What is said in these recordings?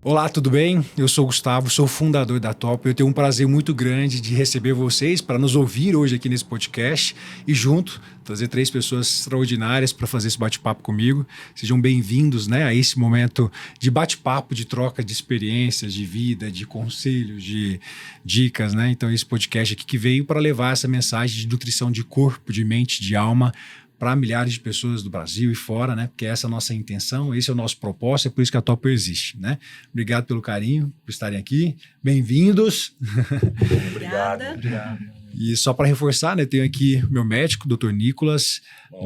Olá, tudo bem? Eu sou o Gustavo, sou o fundador da Top. Eu tenho um prazer muito grande de receber vocês para nos ouvir hoje aqui nesse podcast e junto trazer 3 pessoas extraordinárias para fazer esse bate-papo comigo. Sejam bem-vindos, né, a esse momento de bate-papo, de troca de experiências, de vida, de conselhos, de dicas, né? Então esse podcast aqui que veio para levar essa mensagem de nutrição de corpo, de mente, de alma para milhares de pessoas do Brasil e fora, né? Porque essa é a nossa intenção, esse é o nosso propósito, é por isso que a Top existe, né? Obrigado pelo carinho, por estarem aqui. Bem-vindos. Obrigado. E só para reforçar, né? Tenho aqui meu médico, Dr. Nicolas,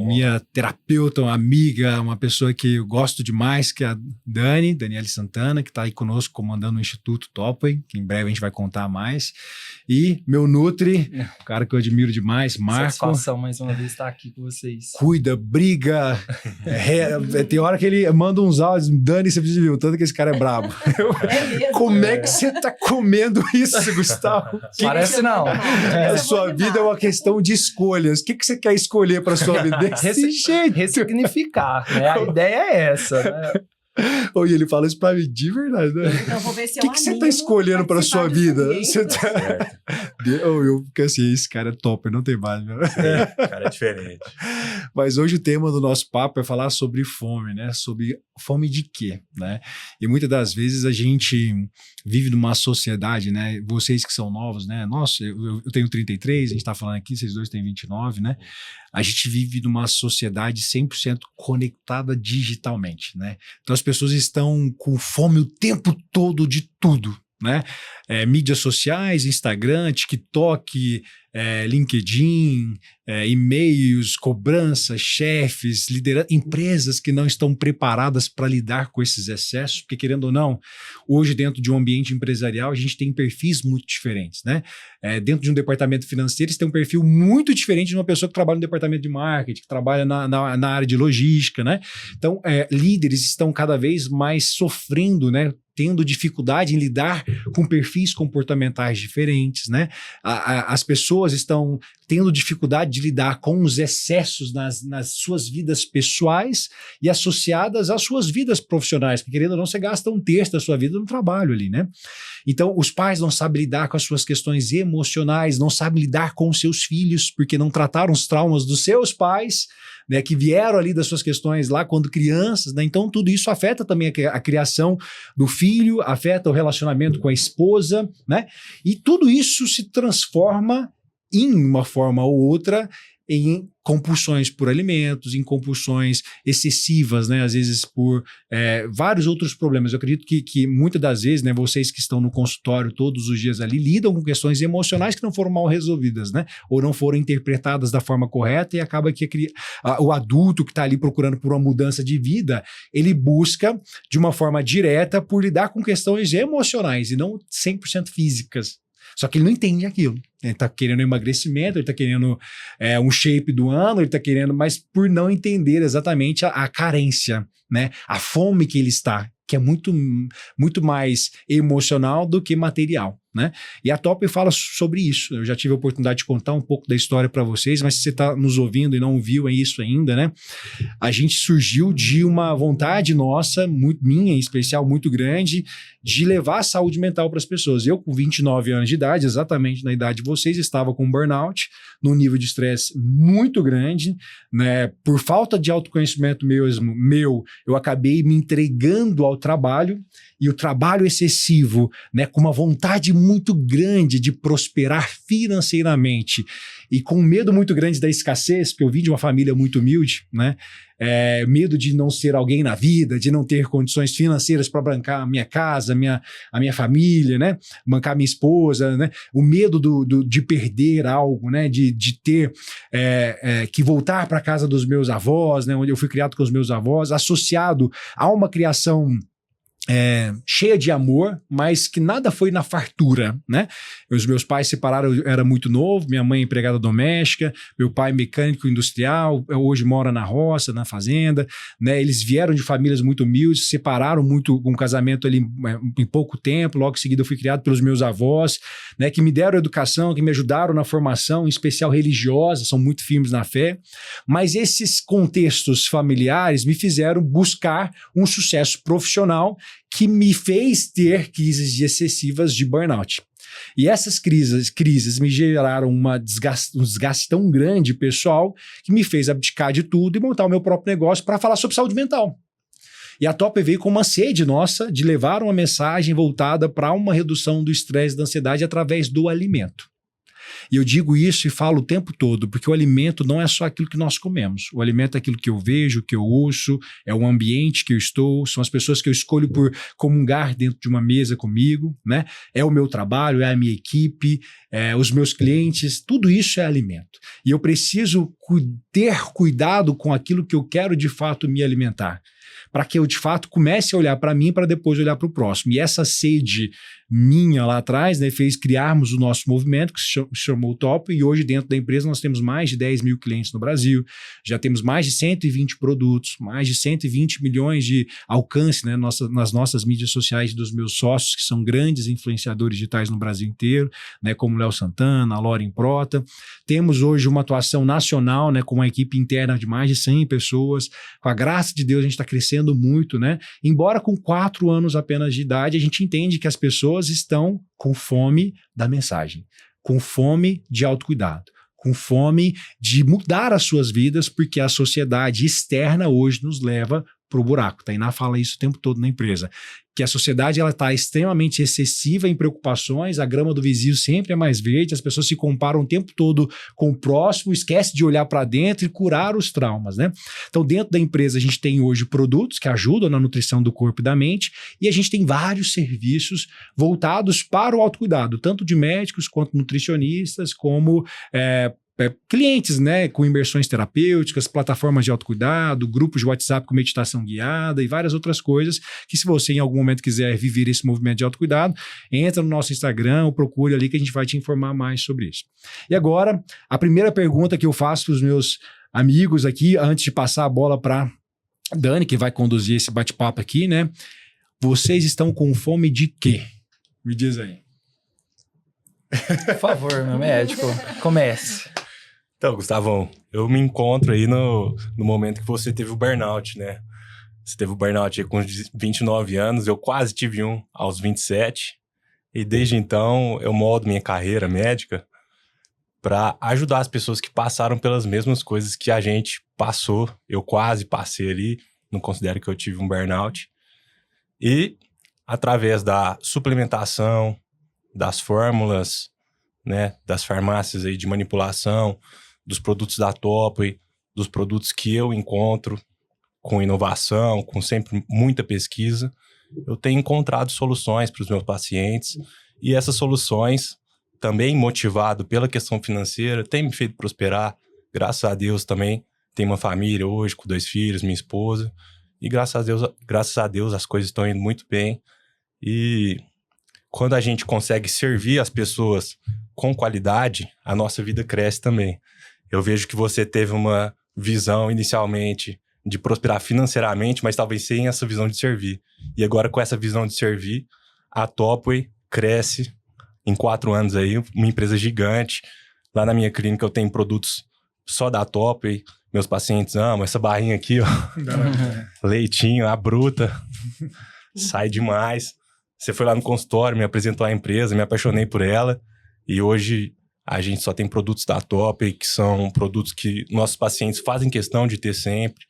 minha terapeuta, uma amiga, uma pessoa que eu gosto demais, que é a Daniele Santana, que está aí conosco comandando o Instituto Top, que em breve a gente vai contar mais. E meu Nutri, um cara que eu admiro demais, Marco. Satisfação mais uma vez estar aqui com vocês. Cuida, briga. Tem hora que ele manda uns áudios, Dani, você precisa ver o tanto que esse cara é brabo. Como é que você tá comendo isso, Gustavo? Parece não. A sua vida é uma questão de escolhas. O que você quer escolher para sua vida? Desse jeito. Ressignificar, né? A ideia é essa, né? E ele fala isso pra mim de verdade, né? Então, vou ver se O que você tá escolhendo pra sua vida? Você tá... Porque assim, esse cara é top, não tem mais, né? O cara é diferente. Mas hoje o tema do nosso papo é falar sobre fome, né? Sobre fome de quê, né? E muitas das vezes a gente vive numa sociedade, né? Vocês que são novos, né? Nossa, eu tenho 33, a gente tá falando aqui, vocês dois têm 29, né? A gente vive numa sociedade 100% conectada digitalmente, né? Então as pessoas estão com fome o tempo todo de tudo, né? Mídias sociais, Instagram, TikTok, LinkedIn, e-mails, cobranças, chefes, empresas que não estão preparadas para lidar com esses excessos, porque querendo ou não, hoje dentro de um ambiente empresarial a gente tem perfis muito diferentes, né? Dentro de um departamento financeiro você tem um perfil muito diferente de uma pessoa que trabalha no departamento de marketing, que trabalha na área de logística, né? Então, líderes estão cada vez mais sofrendo, né? Tendo dificuldade em lidar com perfis comportamentais diferentes, né? As pessoas estão tendo dificuldade de lidar com os excessos nas suas vidas pessoais e associadas às suas vidas profissionais, porque querendo ou não, você gasta um terço da sua vida no trabalho ali, né? Então, os pais não sabem lidar com as suas questões emocionais, não sabem lidar com os seus filhos, porque não trataram os traumas dos seus pais, né, que vieram ali das suas questões lá quando crianças, né? Então tudo isso afeta também a criação do filho, afeta o relacionamento com a esposa, né? E tudo isso se transforma em uma forma ou outra em compulsões por alimentos, em compulsões excessivas, né? Às vezes por vários outros problemas. Eu acredito que muitas das vezes, né, vocês que estão no consultório todos os dias ali, lidam com questões emocionais que não foram mal resolvidas, né? Ou não foram interpretadas da forma correta e acaba que o adulto que está ali procurando por uma mudança de vida, ele busca de uma forma direta por lidar com questões emocionais e não 100% físicas. Só que ele não entende aquilo. Ele está querendo emagrecimento, ele está querendo um shape do ano, ele está querendo, mas por não entender exatamente a carência, né? A fome que ele está, que é muito, muito mais emocional do que material, né? E a Top fala sobre isso. Eu já tive a oportunidade de contar um pouco da história para vocês, mas se você está nos ouvindo e não viu isso ainda, né? A gente surgiu de uma vontade nossa, minha em especial, muito grande, de levar a saúde mental para as pessoas. Eu, com 29 anos de idade, exatamente na idade de vocês, estava com burnout, num nível de estresse muito grande, né? Por falta de autoconhecimento meu, eu acabei me entregando ao trabalho, e o trabalho excessivo, né, com uma vontade muito grande de prosperar financeiramente e com medo muito grande da escassez, porque eu vim de uma família muito humilde, né? Medo de não ser alguém na vida, de não ter condições financeiras para bancar a minha casa, a minha família, né? Bancar minha esposa, né? O medo de perder algo, né? De ter que voltar para a casa dos meus avós, né? Onde eu fui criado com os meus avós, associado a uma criação cheia de amor, mas que nada foi na fartura, né? Os meus pais se separaram, eu era muito novo, minha mãe empregada doméstica, meu pai mecânico industrial, hoje mora na roça, na fazenda, né? Eles vieram de famílias muito humildes, se separaram muito com um casamento ali em pouco tempo, logo em seguida eu fui criado pelos meus avós, né? Que me deram educação, que me ajudaram na formação, em especial religiosa, são muito firmes na fé, mas esses contextos familiares me fizeram buscar um sucesso profissional que me fez ter crises excessivas de burnout. E essas crises me geraram um desgaste tão grande pessoal que me fez abdicar de tudo e montar o meu próprio negócio para falar sobre saúde mental. E a Topper veio com uma sede nossa de levar uma mensagem voltada para uma redução do estresse e da ansiedade através do alimento. E eu digo isso e falo o tempo todo, porque o alimento não é só aquilo que nós comemos. O alimento é aquilo que eu vejo, que eu ouço, é o ambiente que eu estou, são as pessoas que eu escolho por comungar dentro de uma mesa comigo, né? É o meu trabalho, é a minha equipe, os meus clientes, tudo isso é alimento. E eu preciso ter cuidado com aquilo que eu quero de fato me alimentar, para que eu de fato comece a olhar para mim para depois olhar para o próximo. E essa sede minha lá atrás, né, fez criarmos o nosso movimento que se chamou Top, e hoje dentro da empresa nós temos mais de 10 mil clientes no Brasil, já temos mais de 120 produtos, mais de 120 milhões de alcance, né, nas nossas mídias sociais dos meus sócios, que são grandes influenciadores digitais no Brasil inteiro, né, como Léo Santana, a Lauren Prota. Temos hoje uma atuação nacional, né, com uma equipe interna de mais de 100 pessoas. Com a graça de Deus a gente está crescendo muito, né? Embora com 4 anos apenas de idade, a gente entende que as pessoas estão com fome da mensagem, com fome de autocuidado, com fome de mudar as suas vidas, porque a sociedade externa hoje nos leva para o buraco. Tainá fala isso o tempo todo na empresa, que a sociedade está extremamente excessiva em preocupações, a grama do vizinho sempre é mais verde, as pessoas se comparam o tempo todo com o próximo, esquece de olhar para dentro e curar os traumas, né? Então, dentro da empresa, a gente tem hoje produtos que ajudam na nutrição do corpo e da mente, e a gente tem vários serviços voltados para o autocuidado, tanto de médicos quanto nutricionistas, como clientes, né, com imersões terapêuticas, plataformas de autocuidado, grupos de WhatsApp com meditação guiada e várias outras coisas que, se você em algum momento quiser viver esse movimento de autocuidado, entra no nosso Instagram ou procure ali que a gente vai te informar mais sobre isso. E agora, a primeira pergunta que eu faço para os meus amigos aqui, antes de passar a bola para Dani, que vai conduzir esse bate-papo aqui, né? Vocês estão com fome de quê? Me diz aí. Por favor, meu médico, comece. Então, Gustavão, eu me encontro aí no momento que você teve o burnout, né? Você teve o burnout aí com 29 anos, eu quase tive um aos 27. E desde então, eu moldo minha carreira médica para ajudar as pessoas que passaram pelas mesmas coisas que a gente passou. Eu quase passei ali, não considero que eu tive um burnout. E através da suplementação, das fórmulas, né, das farmácias aí de manipulação, dos produtos da Top, dos produtos que eu encontro com inovação, com sempre muita pesquisa, eu tenho encontrado soluções para os meus pacientes, e essas soluções, também motivado pela questão financeira, têm me feito prosperar. Graças a Deus também tenho uma família hoje com 2 filhos, minha esposa, e graças a Deus as coisas estão indo muito bem. E quando a gente consegue servir as pessoas com qualidade, a nossa vida cresce também. Eu vejo que você teve uma visão inicialmente de prosperar financeiramente, mas talvez sem essa visão de servir. E agora, com essa visão de servir, a Topway cresce em 4 anos aí, uma empresa gigante. Lá na minha clínica eu tenho produtos só da Topway. Meus pacientes amam essa barrinha aqui, ó. Leitinho, a bruta. Sai demais. Você foi lá no consultório, me apresentou a empresa, me apaixonei por ela. E hoje a gente só tem produtos da Top, que são produtos que nossos pacientes fazem questão de ter sempre.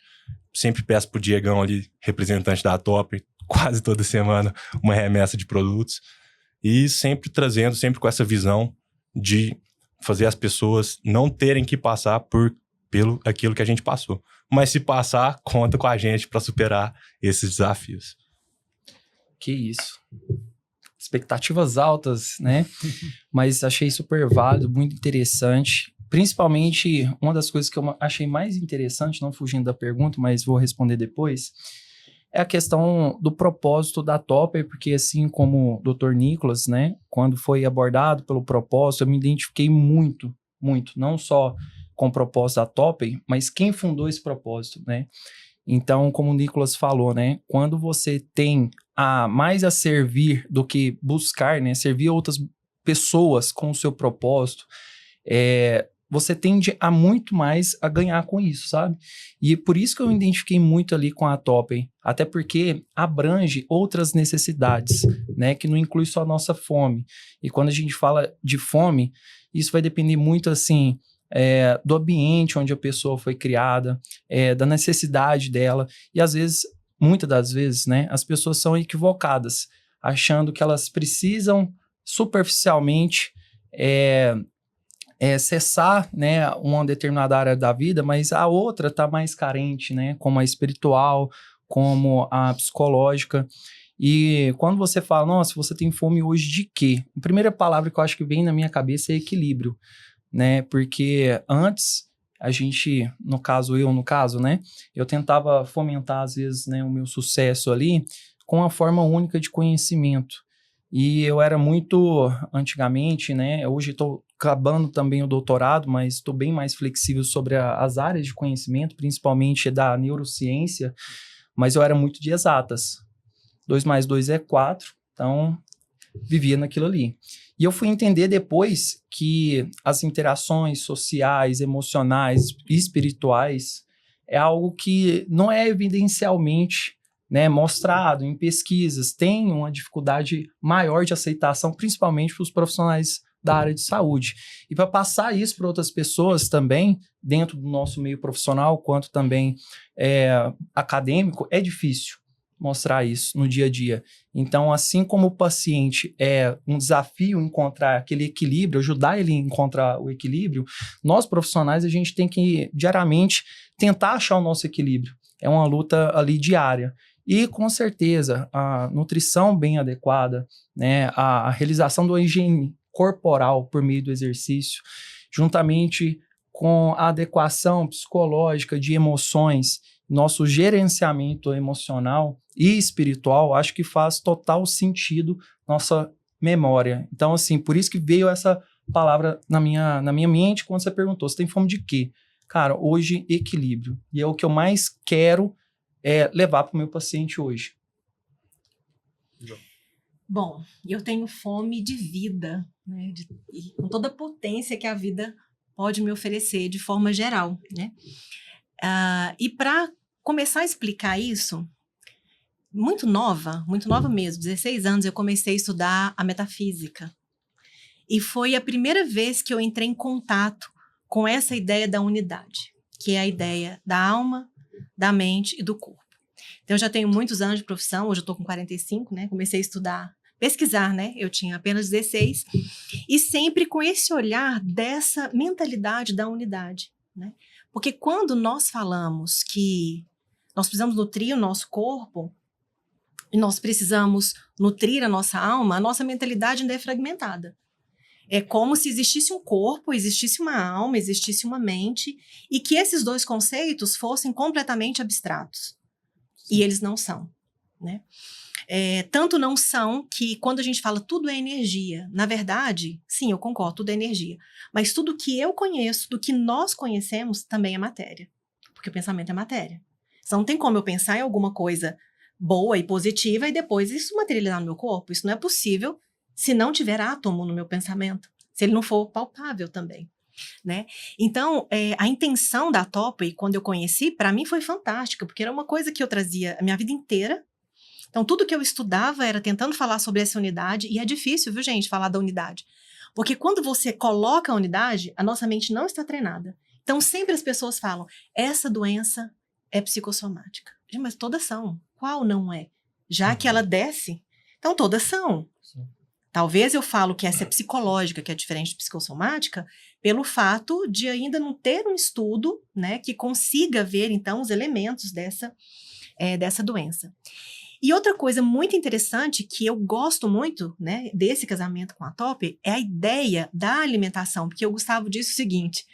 Sempre peço pro Diegão ali, representante da Top, quase toda semana, uma remessa de produtos. E sempre trazendo, sempre com essa visão de fazer as pessoas não terem que passar pelo aquilo que a gente passou. Mas se passar, conta com a gente para superar esses desafios. Que isso. Expectativas altas, né? Mas achei super válido, muito interessante. Principalmente, uma das coisas que eu achei mais interessante, não fugindo da pergunta, mas vou responder depois, é a questão do propósito da Topper, porque assim como o Dr. Nicolas, né? Quando foi abordado pelo propósito, eu me identifiquei muito, não só com o propósito da Topper, mas quem fundou esse propósito, né? Então, como o Nicolas falou, né? Quando você tem mais a servir do que buscar, né? Servir outras pessoas com o seu propósito, você tende a muito mais a ganhar com isso, sabe? E por isso que eu me identifiquei muito ali com a Topping, até porque abrange outras necessidades, né? Que não inclui só a nossa fome. E quando a gente fala de fome, isso vai depender muito, assim, do ambiente onde a pessoa foi criada, da necessidade dela. E às vezes, muitas das vezes, né? As pessoas são equivocadas, achando que elas precisam superficialmente cessar, né, uma determinada área da vida, mas a outra está mais carente, né, como a espiritual, como a psicológica. E quando você fala, nossa, você tem fome hoje de quê? A primeira palavra que eu acho que vem na minha cabeça é equilíbrio, né, porque antes a gente, no caso, né, eu tentava fomentar às vezes, né, o meu sucesso ali com a forma única de conhecimento. E eu era muito, antigamente, né, hoje estou acabando também o doutorado, mas estou bem mais flexível sobre as áreas de conhecimento, principalmente da neurociência, mas eu era muito de exatas. 2 mais 2 é 4, então vivia naquilo ali. E eu fui entender depois que as interações sociais, emocionais e espirituais é algo que não é evidencialmente, né, mostrado em pesquisas, tem uma dificuldade maior de aceitação, principalmente para os profissionais da área de saúde. E para passar isso para outras pessoas também, dentro do nosso meio profissional, quanto também acadêmico, é difícil mostrar isso no dia a dia. Então, assim como o paciente é um desafio encontrar aquele equilíbrio, ajudar ele a encontrar o equilíbrio, nós profissionais, a gente tem que diariamente tentar achar o nosso equilíbrio. É uma luta ali diária. E, com certeza, a nutrição bem adequada, né, a realização da higiene corporal por meio do exercício, juntamente com a adequação psicológica de emoções, nosso gerenciamento emocional e espiritual, acho que faz total sentido nossa memória. Então, assim, por isso que veio essa palavra na minha mente quando você perguntou, você tem fome de quê? Cara, hoje, equilíbrio. E é o que eu mais quero levar para o meu paciente hoje. Bom, eu tenho fome de vida, né? E com toda a potência que a vida pode me oferecer de forma geral, né? E para começar a explicar isso, muito nova mesmo, 16 anos, eu comecei a estudar a metafísica. E foi a primeira vez que eu entrei em contato com essa ideia da unidade, que é a ideia da alma, da mente e do corpo. Então, eu já tenho muitos anos de profissão, hoje eu estou com 45, né? Comecei a estudar, pesquisar, né? Eu tinha apenas 16, e sempre com esse olhar dessa mentalidade da unidade, né? Porque quando nós falamos que nós precisamos nutrir o nosso corpo, e nós precisamos nutrir a nossa alma, a nossa mentalidade ainda é fragmentada. É como se existisse um corpo, existisse uma alma, existisse uma mente, e que esses dois conceitos fossem completamente abstratos. E eles não são, né? Tanto não são que quando a gente fala tudo é energia, na verdade, sim, eu concordo, tudo é energia. Mas tudo que eu conheço, do que nós conhecemos, também é matéria. Porque o pensamento é matéria. Então não tem como eu pensar em alguma coisa boa e positiva e depois isso materializar no meu corpo. Isso não é possível se não tiver átomo no meu pensamento, se ele não for palpável também, né? Então, a intenção da Topping, quando eu conheci, para mim foi fantástica, porque era uma coisa que eu trazia a minha vida inteira. Então, tudo que eu estudava era tentando falar sobre essa unidade, e é difícil, viu, gente, falar da unidade. Porque quando você coloca a unidade, a nossa mente não está treinada. Então, sempre as pessoas falam, essa doença é psicossomática. Mas todas são. Qual não é? Já que ela desce, então todas são. Sim. Talvez eu falo que essa é psicológica, que é diferente de psicossomática, pelo fato de ainda não ter um estudo, né, que consiga ver, então, os elementos dessa doença. E outra coisa muito interessante, que eu gosto muito, né, desse casamento com a Topping, é a ideia da alimentação, porque o Gustavo disse o seguinte,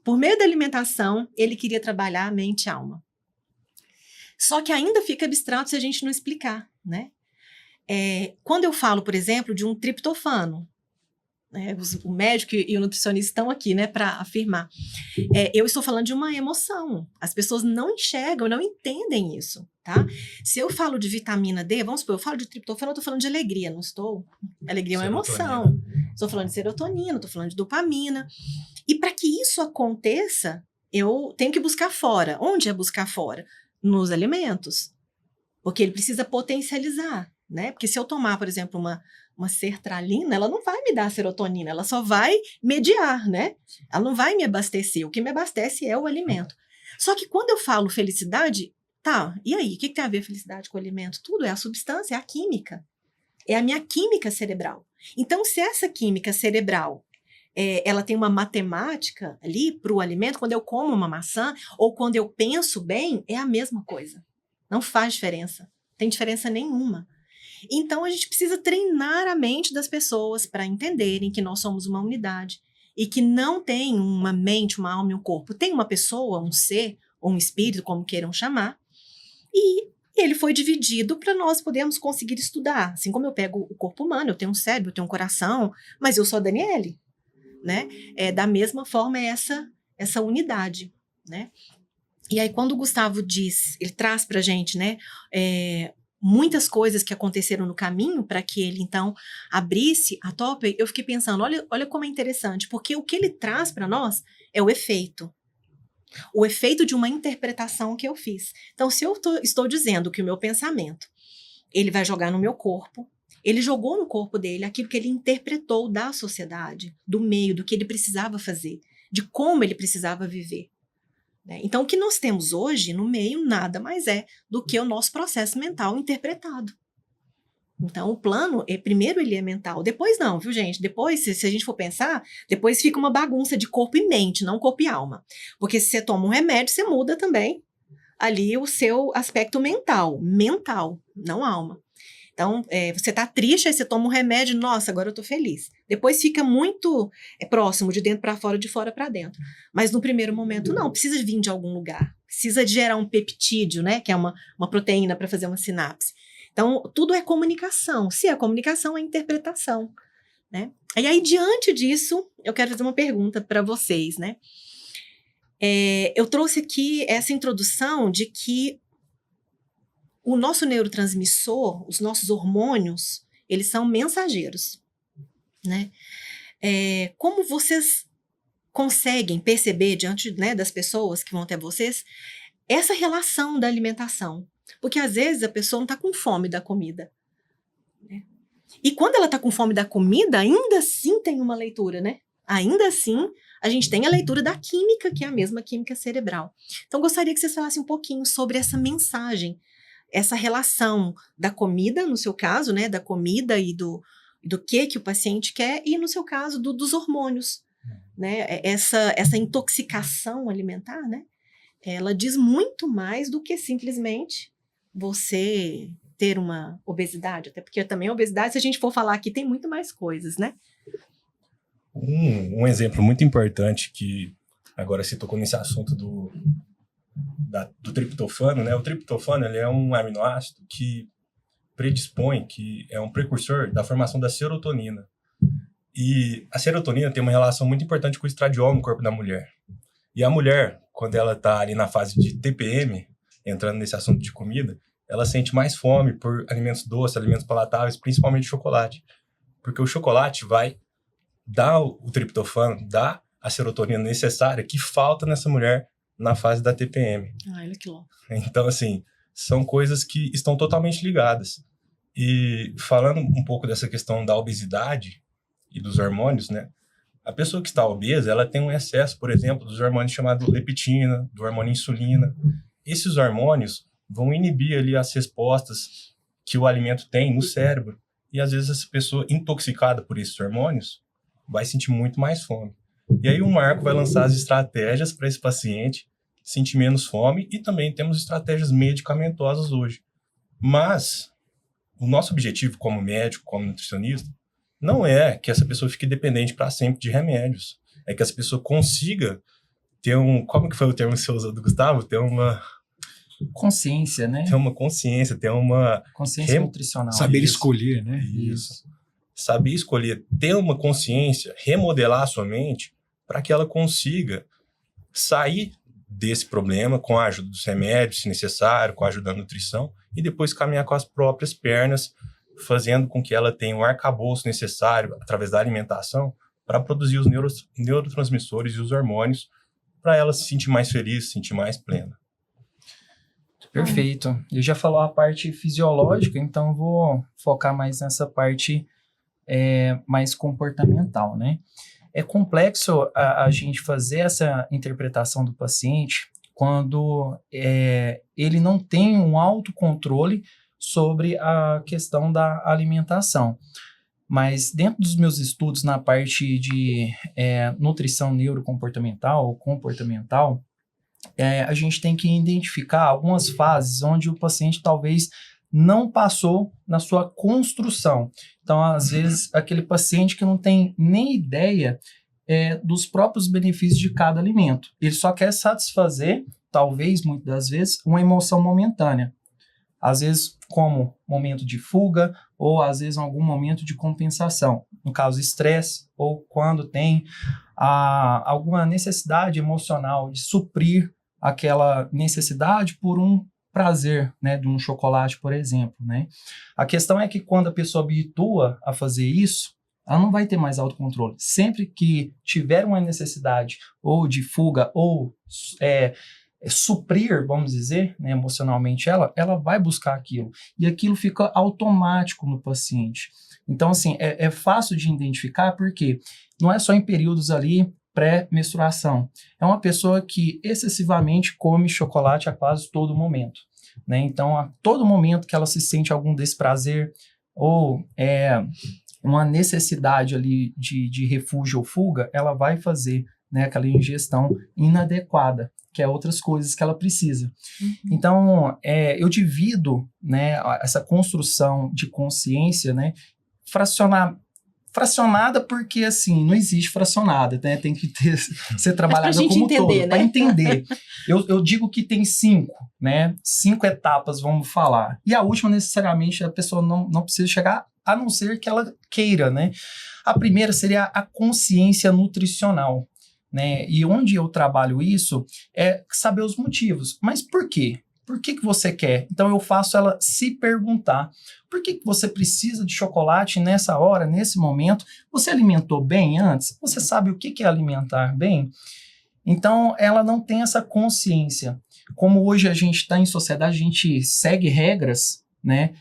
por meio da alimentação, ele queria trabalhar mente e alma. Só que ainda fica abstrato se a gente não explicar, né? Quando eu falo, por exemplo, de um triptofano, né, o médico e o nutricionista estão aqui, né, para afirmar. Eu estou falando de uma emoção. As pessoas não enxergam, não entendem isso, tá? Se eu falo de vitamina D, vamos supor, eu falo de triptofano, eu estou falando de alegria, não estou? Alegria é uma emoção. Estou falando de serotonina, estou falando de dopamina. E para que isso aconteça, eu tenho que buscar fora. Onde é buscar fora? Nos alimentos. Porque ele precisa potencializar, né? Porque se eu tomar, por exemplo, uma sertralina, ela não vai me dar serotonina, ela só vai mediar, né? Ela não vai me abastecer. O que me abastece é o alimento. Só que quando eu falo felicidade, tá, e aí? O que tem a ver felicidade com o alimento? Tudo é a substância, é a química. É a minha química cerebral. Então, se essa química cerebral, ela tem uma matemática ali para o alimento, quando eu como uma maçã, ou quando eu penso bem, é a mesma coisa. Não faz diferença. Tem diferença nenhuma. Então, a gente precisa treinar a mente das pessoas para entenderem que nós somos uma unidade e que não tem uma mente, uma alma e um corpo. Tem uma pessoa, um ser, ou um espírito, como queiram chamar, e ele foi dividido para nós podermos conseguir estudar. Assim como eu pego o corpo humano, eu tenho um cérebro, eu tenho um coração, mas eu sou a Daniele, né? Da mesma forma é essa unidade, né? E aí quando o Gustavo diz, ele traz para a gente, né? Muitas coisas que aconteceram no caminho para que ele, então, abrisse a Topper, eu fiquei pensando, olha como é interessante, porque o que ele traz para nós é o efeito. O efeito de uma interpretação que eu fiz. Então, se eu estou dizendo que o meu pensamento, ele vai jogar no meu corpo, ele jogou no corpo dele aquilo que ele interpretou da sociedade, do meio, do que ele precisava fazer, de como ele precisava viver. Então, o que nós temos hoje no meio nada mais é do que o nosso processo mental interpretado. Então, o plano, primeiro ele é mental, depois não, viu, gente? Depois, se a gente for pensar, depois fica uma bagunça de corpo e mente, não corpo e alma. Porque se você toma um remédio, você muda também ali o seu aspecto mental, não alma. Então, você tá triste, aí você toma um remédio, nossa, agora eu tô feliz. Depois fica muito próximo, de dentro para fora, de fora para dentro. Mas no primeiro momento, não, precisa vir de algum lugar. Precisa de gerar um peptídeo, né, que é uma proteína para fazer uma sinapse. Então, tudo é comunicação. Se é comunicação, é interpretação, né? E aí, diante disso, eu quero fazer uma pergunta para vocês, né? Eu trouxe aqui essa introdução de que o nosso neurotransmissor, os nossos hormônios, eles são mensageiros, né? Como vocês conseguem perceber diante, né, das pessoas que vão até vocês essa relação da alimentação? Porque às vezes a pessoa não está com fome da comida, né? E quando ela está com fome da comida, ainda assim tem uma leitura, né? Ainda assim, a gente tem a leitura da química, que é a mesma química cerebral. Então, gostaria que vocês falassem um pouquinho sobre essa mensagem, essa relação da comida, no seu caso, né? Da comida e do que o paciente quer, e no seu caso, dos hormônios, né? Essa intoxicação alimentar, né? Ela diz muito mais do que simplesmente você ter uma obesidade, até porque também a obesidade, se a gente for falar aqui, tem muito mais coisas, né? Um exemplo muito importante que agora você tocou nesse assunto do triptofano, né? O triptofano, ele é um aminoácido que predispõe, que é um precursor da formação da serotonina. E a serotonina tem uma relação muito importante com o estradiol no corpo da mulher. E a mulher, quando ela está ali na fase de TPM, entrando nesse assunto de comida, ela sente mais fome por alimentos doces, alimentos palatáveis, principalmente chocolate. Porque o chocolate vai dar o triptofano, dar a serotonina necessária que falta nessa mulher na fase da TPM. Olha que louco. Então, assim, são coisas que estão totalmente ligadas. E falando um pouco dessa questão da obesidade e dos hormônios, né? A pessoa que está obesa, ela tem um excesso, por exemplo, dos hormônios chamados leptina, do hormônio insulina. Esses hormônios vão inibir ali as respostas que o alimento tem no cérebro. E às vezes essa pessoa intoxicada por esses hormônios vai sentir muito mais fome. E aí o Marco vai lançar as estratégias para esse paciente sentir menos fome, e também temos estratégias medicamentosas hoje. Mas o nosso objetivo como médico, como nutricionista, não é que essa pessoa fique dependente para sempre de remédios. É que essa pessoa consiga ter como que foi o termo que você usou do Gustavo? Ter uma consciência, né? Ter uma consciência, ter uma consciência nutricional. Saber escolher, né? Isso. Saber escolher, ter uma consciência, remodelar a sua mente para que ela consiga sair desse problema com a ajuda dos remédios, se necessário, com a ajuda da nutrição, e depois caminhar com as próprias pernas fazendo com que ela tenha um arcabouço necessário, através da alimentação, para produzir os neurotransmissores e os hormônios, para ela se sentir mais feliz, se sentir mais plena. Perfeito. Eu já falou a parte fisiológica, então eu vou focar mais nessa parte mais comportamental, né? É complexo a gente fazer essa interpretação do paciente quando ele não tem um autocontrole sobre a questão da alimentação. Mas dentro dos meus estudos na parte de nutrição neurocomportamental ou comportamental, a gente tem que identificar algumas fases onde o paciente talvez não passou na sua construção. Então, às vezes, aquele paciente que não tem nem ideia dos próprios benefícios de cada alimento. Ele só quer satisfazer, talvez, muitas das vezes, uma emoção momentânea. Às vezes, como momento de fuga, ou às vezes, algum momento de compensação. No caso, estresse, ou quando tem alguma necessidade emocional de suprir aquela necessidade por um prazer, né, de um chocolate, por exemplo, né? A questão é que quando a pessoa habitua a fazer isso, ela não vai ter mais autocontrole. Sempre que tiver uma necessidade ou de fuga ou suprir, vamos dizer, né, emocionalmente ela vai buscar aquilo. E aquilo fica automático no paciente. Então, assim, é fácil de identificar porque não é só em períodos ali pré-menstruação. É uma pessoa que excessivamente come chocolate a quase todo momento, né? Então, a todo momento que ela se sente algum desprazer ou uma necessidade ali de refúgio ou fuga, ela vai fazer, né, aquela ingestão inadequada, que é outras coisas que ela precisa. Então, eu divido, né, essa construção de consciência, né, fracionada porque, assim, não existe fracionada, né? Tem que ser trabalhada como entender, todo, né? para entender. Eu digo que tem 5, né? 5 etapas, vamos falar. E a última, necessariamente, a pessoa não precisa chegar, a não ser que ela queira, né? A primeira seria a consciência nutricional, né? E onde eu trabalho isso é saber os motivos. Mas por quê? Por que você quer? Então eu faço ela se perguntar. Por que você precisa de chocolate nessa hora, nesse momento? Você alimentou bem antes? Você sabe o que é alimentar bem? Então ela não tem essa consciência. Como hoje a gente está em sociedade, a gente segue regras, né?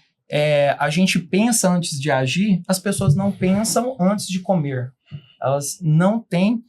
A gente pensa antes de agir, as pessoas não pensam antes de comer. Elas não têm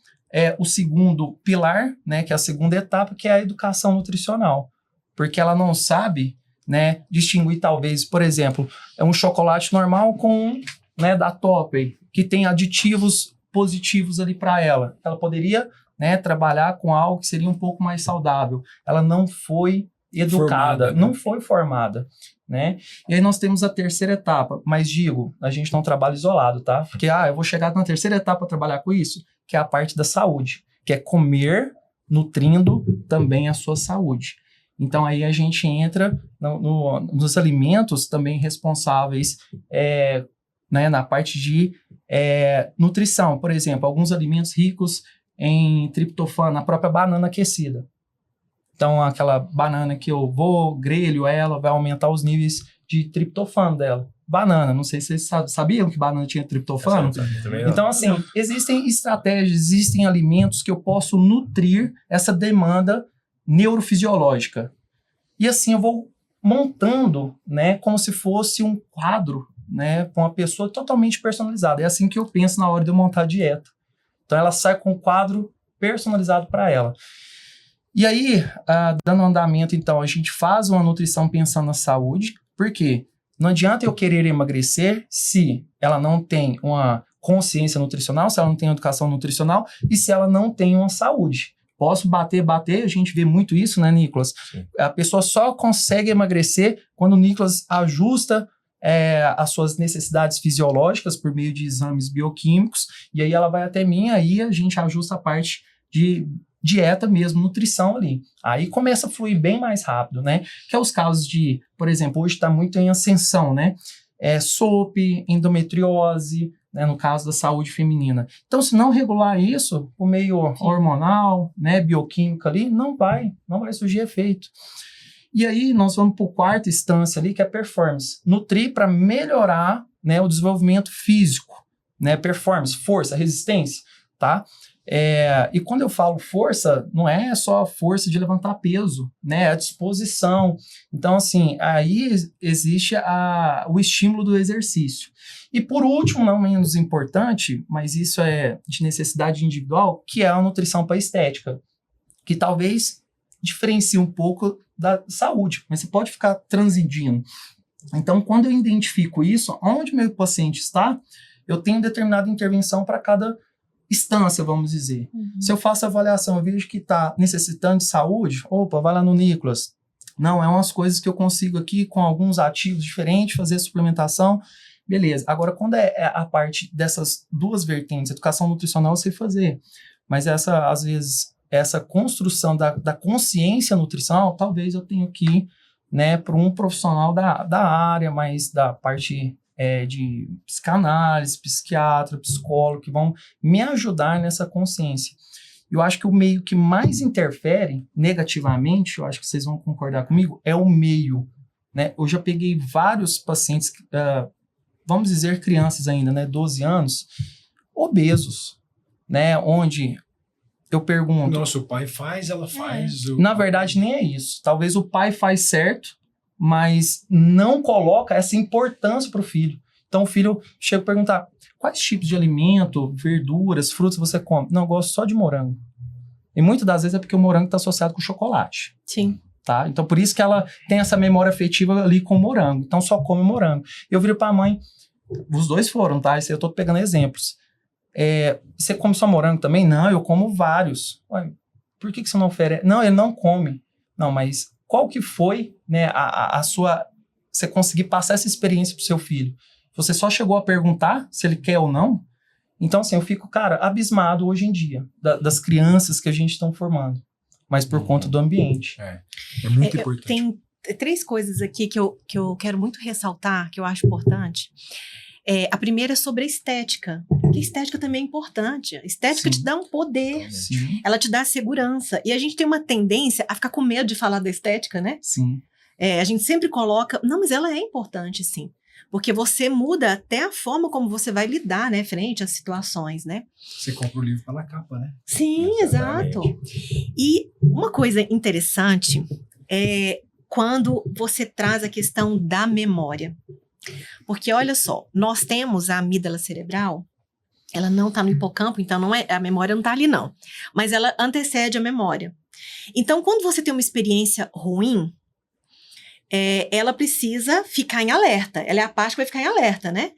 o segundo pilar, né? Que é a segunda etapa, que é a educação nutricional. Porque ela não sabe, né, distinguir, talvez, por exemplo, um chocolate normal com, né, da Topping, que tem aditivos positivos ali para ela. Ela poderia, né, trabalhar com algo que seria um pouco mais saudável. Ela não foi educada, não foi formada, né? E aí nós temos a terceira etapa, mas digo, a gente não trabalha isolado, tá? Porque, eu vou chegar na terceira etapa para trabalhar com isso, que é a parte da saúde, que é comer, nutrindo também a sua saúde. Então, aí a gente entra nos alimentos também responsáveis, né, na parte de nutrição. Por exemplo, alguns alimentos ricos em triptofano, a própria banana aquecida. Então, aquela banana que eu grelho ela, vai aumentar os níveis de triptofano dela. Banana, não sei se vocês sabiam que banana tinha triptofano? Então, assim, existem estratégias, existem alimentos que eu posso nutrir essa demanda neurofisiológica. E assim eu vou montando, né, como se fosse um quadro, né, com uma pessoa totalmente personalizada. É assim que eu penso na hora de eu montar a dieta. Então ela sai com um quadro personalizado para ela. E aí, dando andamento, então, a gente faz uma nutrição pensando na saúde, porque não adianta eu querer emagrecer se ela não tem uma consciência nutricional, se ela não tem educação nutricional e se ela não tem uma saúde. Posso bater, a gente vê muito isso, né, Nicolas? Sim. A pessoa só consegue emagrecer quando o Nicolas ajusta as suas necessidades fisiológicas por meio de exames bioquímicos, e aí ela vai até mim, aí a gente ajusta a parte de dieta mesmo, nutrição ali. Aí começa a fluir bem mais rápido, né? Que é os casos de, por exemplo, hoje está muito em ascensão, né? SOP, endometriose, né, no caso da saúde feminina. Então, se não regular isso, por meio hormonal, né, bioquímico ali, não vai surgir efeito. E aí nós vamos para a quarta instância ali, que é performance. Nutrir para melhorar, né, o desenvolvimento físico, né, performance, força, resistência, tá? E quando eu falo força, não é só a força de levantar peso, né? É a disposição. Então, assim, aí existe o estímulo do exercício. E por último, não menos importante, mas isso é de necessidade individual, que é a nutrição para estética, que talvez diferencie um pouco da saúde, mas você pode ficar transidindo. Então, quando eu identifico isso, onde meu paciente está, eu tenho determinada intervenção para cada instância, vamos dizer. Se eu faço a avaliação, eu vejo que está necessitando de saúde, opa, vai lá no Nicolas. Não, é umas coisas que eu consigo aqui, com alguns ativos diferentes, fazer a suplementação, beleza. Agora, quando é a parte dessas duas vertentes, educação nutricional eu sei fazer, mas às vezes, essa construção da consciência nutricional, talvez eu tenha que ir, né, para um profissional da área, mais da parte de psicanálise, psiquiatra, psicólogo, que vão me ajudar nessa consciência. Eu acho que o meio que mais interfere negativamente, eu acho que vocês vão concordar comigo, é o meio, né? Eu já peguei vários pacientes, vamos dizer crianças ainda, né, 12 anos, obesos, né, onde eu pergunto... Nossa, o pai faz, ela faz... Na verdade, nem é isso. Talvez o pai faz certo, mas não coloca essa importância para o filho. Então, o filho chega a perguntar, quais tipos de alimento, verduras, frutas você come? Não, eu gosto só de morango. E muitas das vezes é porque o morango está associado com chocolate. Sim. Tá? Então, por isso que ela tem essa memória afetiva ali com o morango. Então, só come morango. Eu viro para a mãe, os dois foram, tá? Isso aí eu estou pegando exemplos. Você come só morango também? Não, eu como vários. Ué, por que você não oferece? Não, ele não come. Não, mas qual que foi, né, a sua... Você conseguir passar essa experiência pro seu filho? Você só chegou a perguntar se ele quer ou não? Então, assim, eu fico, cara, abismado hoje em dia das crianças que a gente está formando. Mas por conta do ambiente. É muito importante. Tem 3 coisas aqui que eu quero muito ressaltar, que eu acho importante. A primeira é sobre a estética. Porque a estética também é importante. A estética te dá um poder. Sim. Ela te dá segurança. E a gente tem uma tendência a ficar com medo de falar da estética, né? Sim. A gente sempre coloca... Não, mas ela é importante, sim. Porque você muda até a forma como você vai lidar, né? Frente às situações, né? Você compra o livro pela capa, né? Sim, exato. E uma coisa interessante é quando você traz a questão da memória. Porque, olha só, nós temos a amígdala cerebral, ela não está no hipocampo, então a memória não está ali, não. Mas ela antecede a memória. Então, quando você tem uma experiência ruim, ela precisa ficar em alerta. Ela é a parte que vai ficar em alerta, né?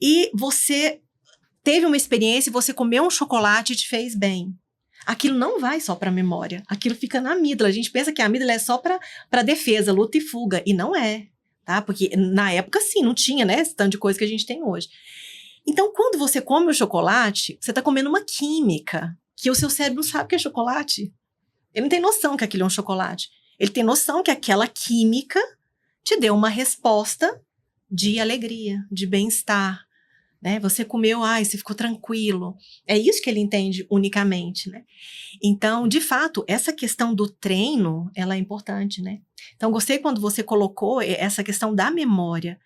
E você teve uma experiência, você comeu um chocolate e te fez bem. Aquilo não vai só para a memória, aquilo fica na amígdala. A gente pensa que a amígdala é só para defesa, luta e fuga, e não é. Tá? Porque na época, sim, não tinha, né, esse tanto de coisa que a gente tem hoje. Então, quando você come o chocolate, você está comendo uma química que o seu cérebro não sabe que é chocolate. Ele não tem noção que aquilo é um chocolate. Ele tem noção que aquela química te deu uma resposta de alegria, de bem-estar. Né? Você comeu, você ficou tranquilo. É isso que ele entende unicamente, né? Então, de fato, essa questão do treino, ela é importante, né? Então, gostei quando você colocou essa questão da memória.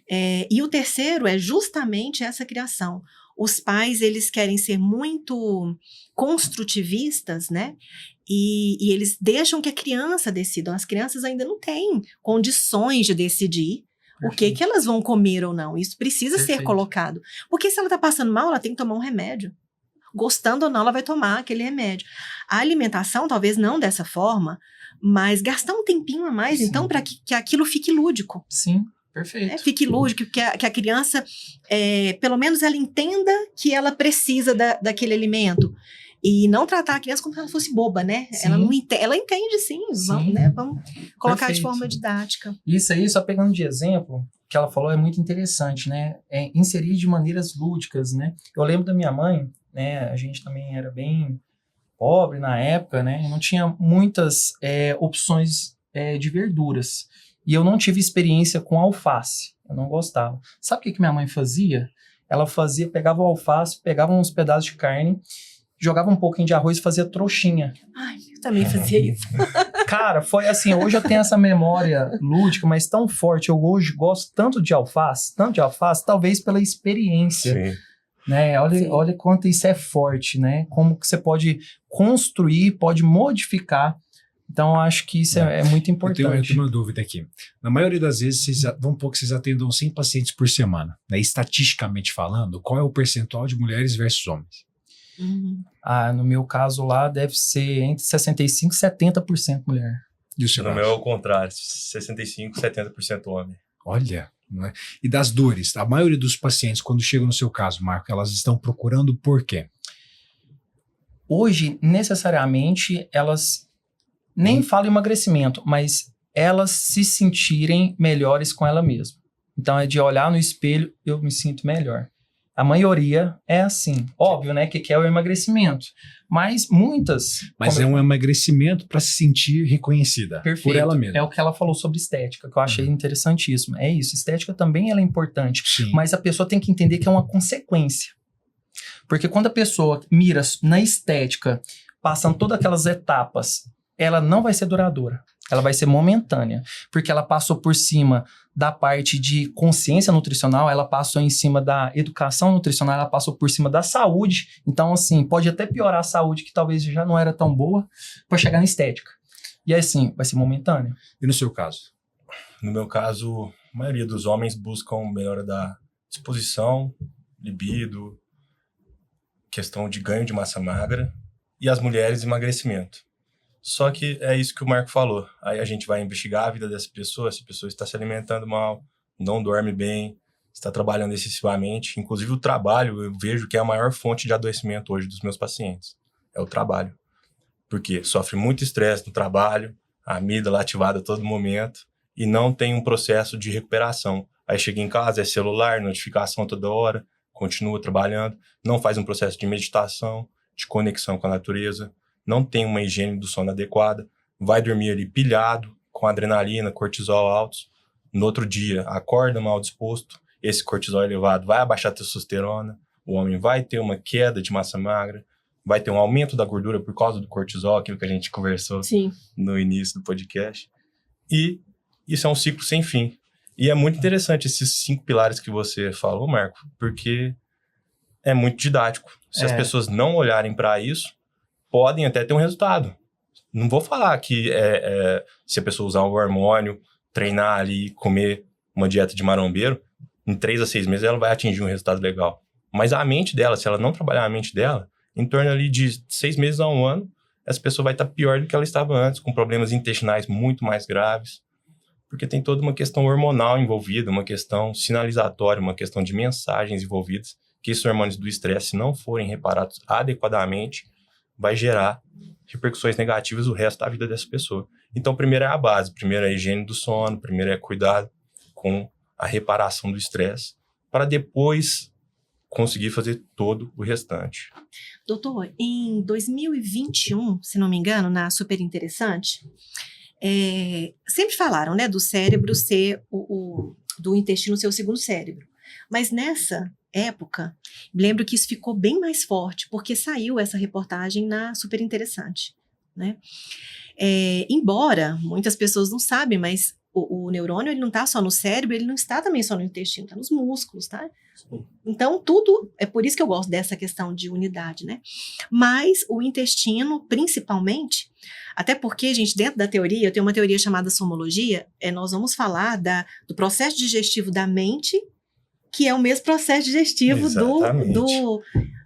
E o terceiro é justamente essa criação. Os pais, eles querem ser muito construtivistas, né? E eles deixam que a criança decida. As crianças ainda não têm condições de decidir o que elas vão comer ou não. Isso precisa ser colocado. Porque se ela está passando mal, ela tem que tomar um remédio. Gostando ou não, ela vai tomar aquele remédio. A alimentação, talvez não dessa forma, mas gastar um tempinho a mais, então, para que aquilo fique lúdico. Sim, perfeito. Fique lúdico, que a criança, pelo menos ela entenda que ela precisa daquele alimento. E não tratar a criança como se ela fosse boba, né? Sim. Ela entende, sim. Vamos colocar de forma didática. Isso aí, só pegando de exemplo, que ela falou é muito interessante, né? Inserir de maneiras lúdicas, né? Eu lembro da minha mãe, né? A gente também era bem pobre na época, né? Não tinha muitas opções de verduras. E eu não tive experiência com alface. Eu não gostava. Sabe o que minha mãe fazia? Ela pegava o alface, pegava uns pedaços de carne, jogava um pouquinho de arroz e fazia trouxinha. Ai, eu também fazia isso. Cara, foi assim, hoje eu tenho essa memória lúdica, mas tão forte. Eu hoje gosto tanto de alface, talvez pela experiência. Sim. Né? Olha quanto isso é forte, né? Como que você pode construir, pode modificar. Então, eu acho que isso é muito importante. Eu tenho uma dúvida aqui. Na maioria das vezes, vamos supor que vocês atendam 100 pacientes por semana. Né? Estatisticamente falando, qual é o percentual de mulheres versus homens? No meu caso lá, deve ser entre 65% e 70% mulher. E o seu No meu é o contrário, 65%, 70% homem. Olha, não é? E das dores, a maioria dos pacientes, quando chegam no seu caso, Marco, elas estão procurando por quê? Hoje, necessariamente, elas nem falam emagrecimento, mas elas se sentirem melhores com ela mesma. Então, é de olhar no espelho, eu me sinto melhor. A maioria é assim. Óbvio, né, que quer o emagrecimento. Mas muitas... Mas é um emagrecimento para se sentir reconhecida por ela mesma. É o que ela falou sobre estética, que eu achei interessantíssimo. É isso, estética também ela é importante. Sim. Mas a pessoa tem que entender que é uma consequência. Porque quando a pessoa mira na estética, passando todas aquelas etapas, ela não vai ser duradoura. Ela vai ser momentânea. Porque ela passou por cima da parte de consciência nutricional, ela passou em cima da educação nutricional, ela passou por cima da saúde. Então, assim, pode até piorar a saúde, que talvez já não era tão boa, para chegar na estética. E assim, vai ser momentânea. E no seu caso? No meu caso, a maioria dos homens buscam melhora da disposição, libido, questão de ganho de massa magra, e as mulheres, emagrecimento. Só que é isso que o Marco falou. Aí a gente vai investigar a vida dessa pessoa. Essa pessoa está se alimentando mal, não dorme bem, está trabalhando excessivamente. Inclusive o trabalho, eu vejo que é a maior fonte de adoecimento hoje dos meus pacientes. É o trabalho. Porque sofre muito estresse no trabalho, a amígdala ativada a todo momento, e não tem um processo de recuperação. Aí chega em casa, é celular, notificação toda hora, continua trabalhando, não faz um processo de meditação, de conexão com a natureza, não tem uma higiene do sono adequada, vai dormir ali pilhado, com adrenalina, cortisol altos, no outro dia acorda mal disposto, esse cortisol elevado vai abaixar a testosterona, o homem vai ter uma queda de massa magra, vai ter um aumento da gordura por causa do cortisol, aquilo que a gente conversou no início do podcast, e isso é um ciclo sem fim. E é muito interessante esses 5 pilares que você falou, Marco, porque é muito didático. Se as pessoas não olharem para isso, podem até ter um resultado. Não vou falar que se a pessoa usar um hormônio, treinar ali, comer uma dieta de marombeiro, em 3 a 6 meses ela vai atingir um resultado legal. Mas a mente dela, se ela não trabalhar a mente dela, em torno ali de 6 meses a 1 ano, essa pessoa vai estar pior do que ela estava antes, com problemas intestinais muito mais graves, porque tem toda uma questão hormonal envolvida, uma questão sinalizatória, uma questão de mensagens envolvidas, que esses hormônios do estresse, se não forem reparados adequadamente, vai gerar repercussões negativas o resto da vida dessa pessoa. Então, primeiro é a base, primeiro é a higiene do sono, primeiro é cuidar com a reparação do estresse, para depois conseguir fazer todo o restante. Doutor, em 2021, se não me engano, na Super Interessante, sempre falaram, né, do cérebro ser do intestino ser o segundo cérebro. Mas nessa época, lembro que isso ficou bem mais forte, porque saiu essa reportagem na Super Interessante, né? Embora muitas pessoas não sabem, mas o neurônio ele não está só no cérebro, ele não está também só no intestino, está nos músculos, tá? Então, tudo, é por isso que eu gosto dessa questão de unidade, né? Mas o intestino, principalmente, até porque, gente, dentro da teoria, eu tenho uma teoria chamada somologia, nós vamos falar do processo digestivo da mente, que é o mesmo processo digestivo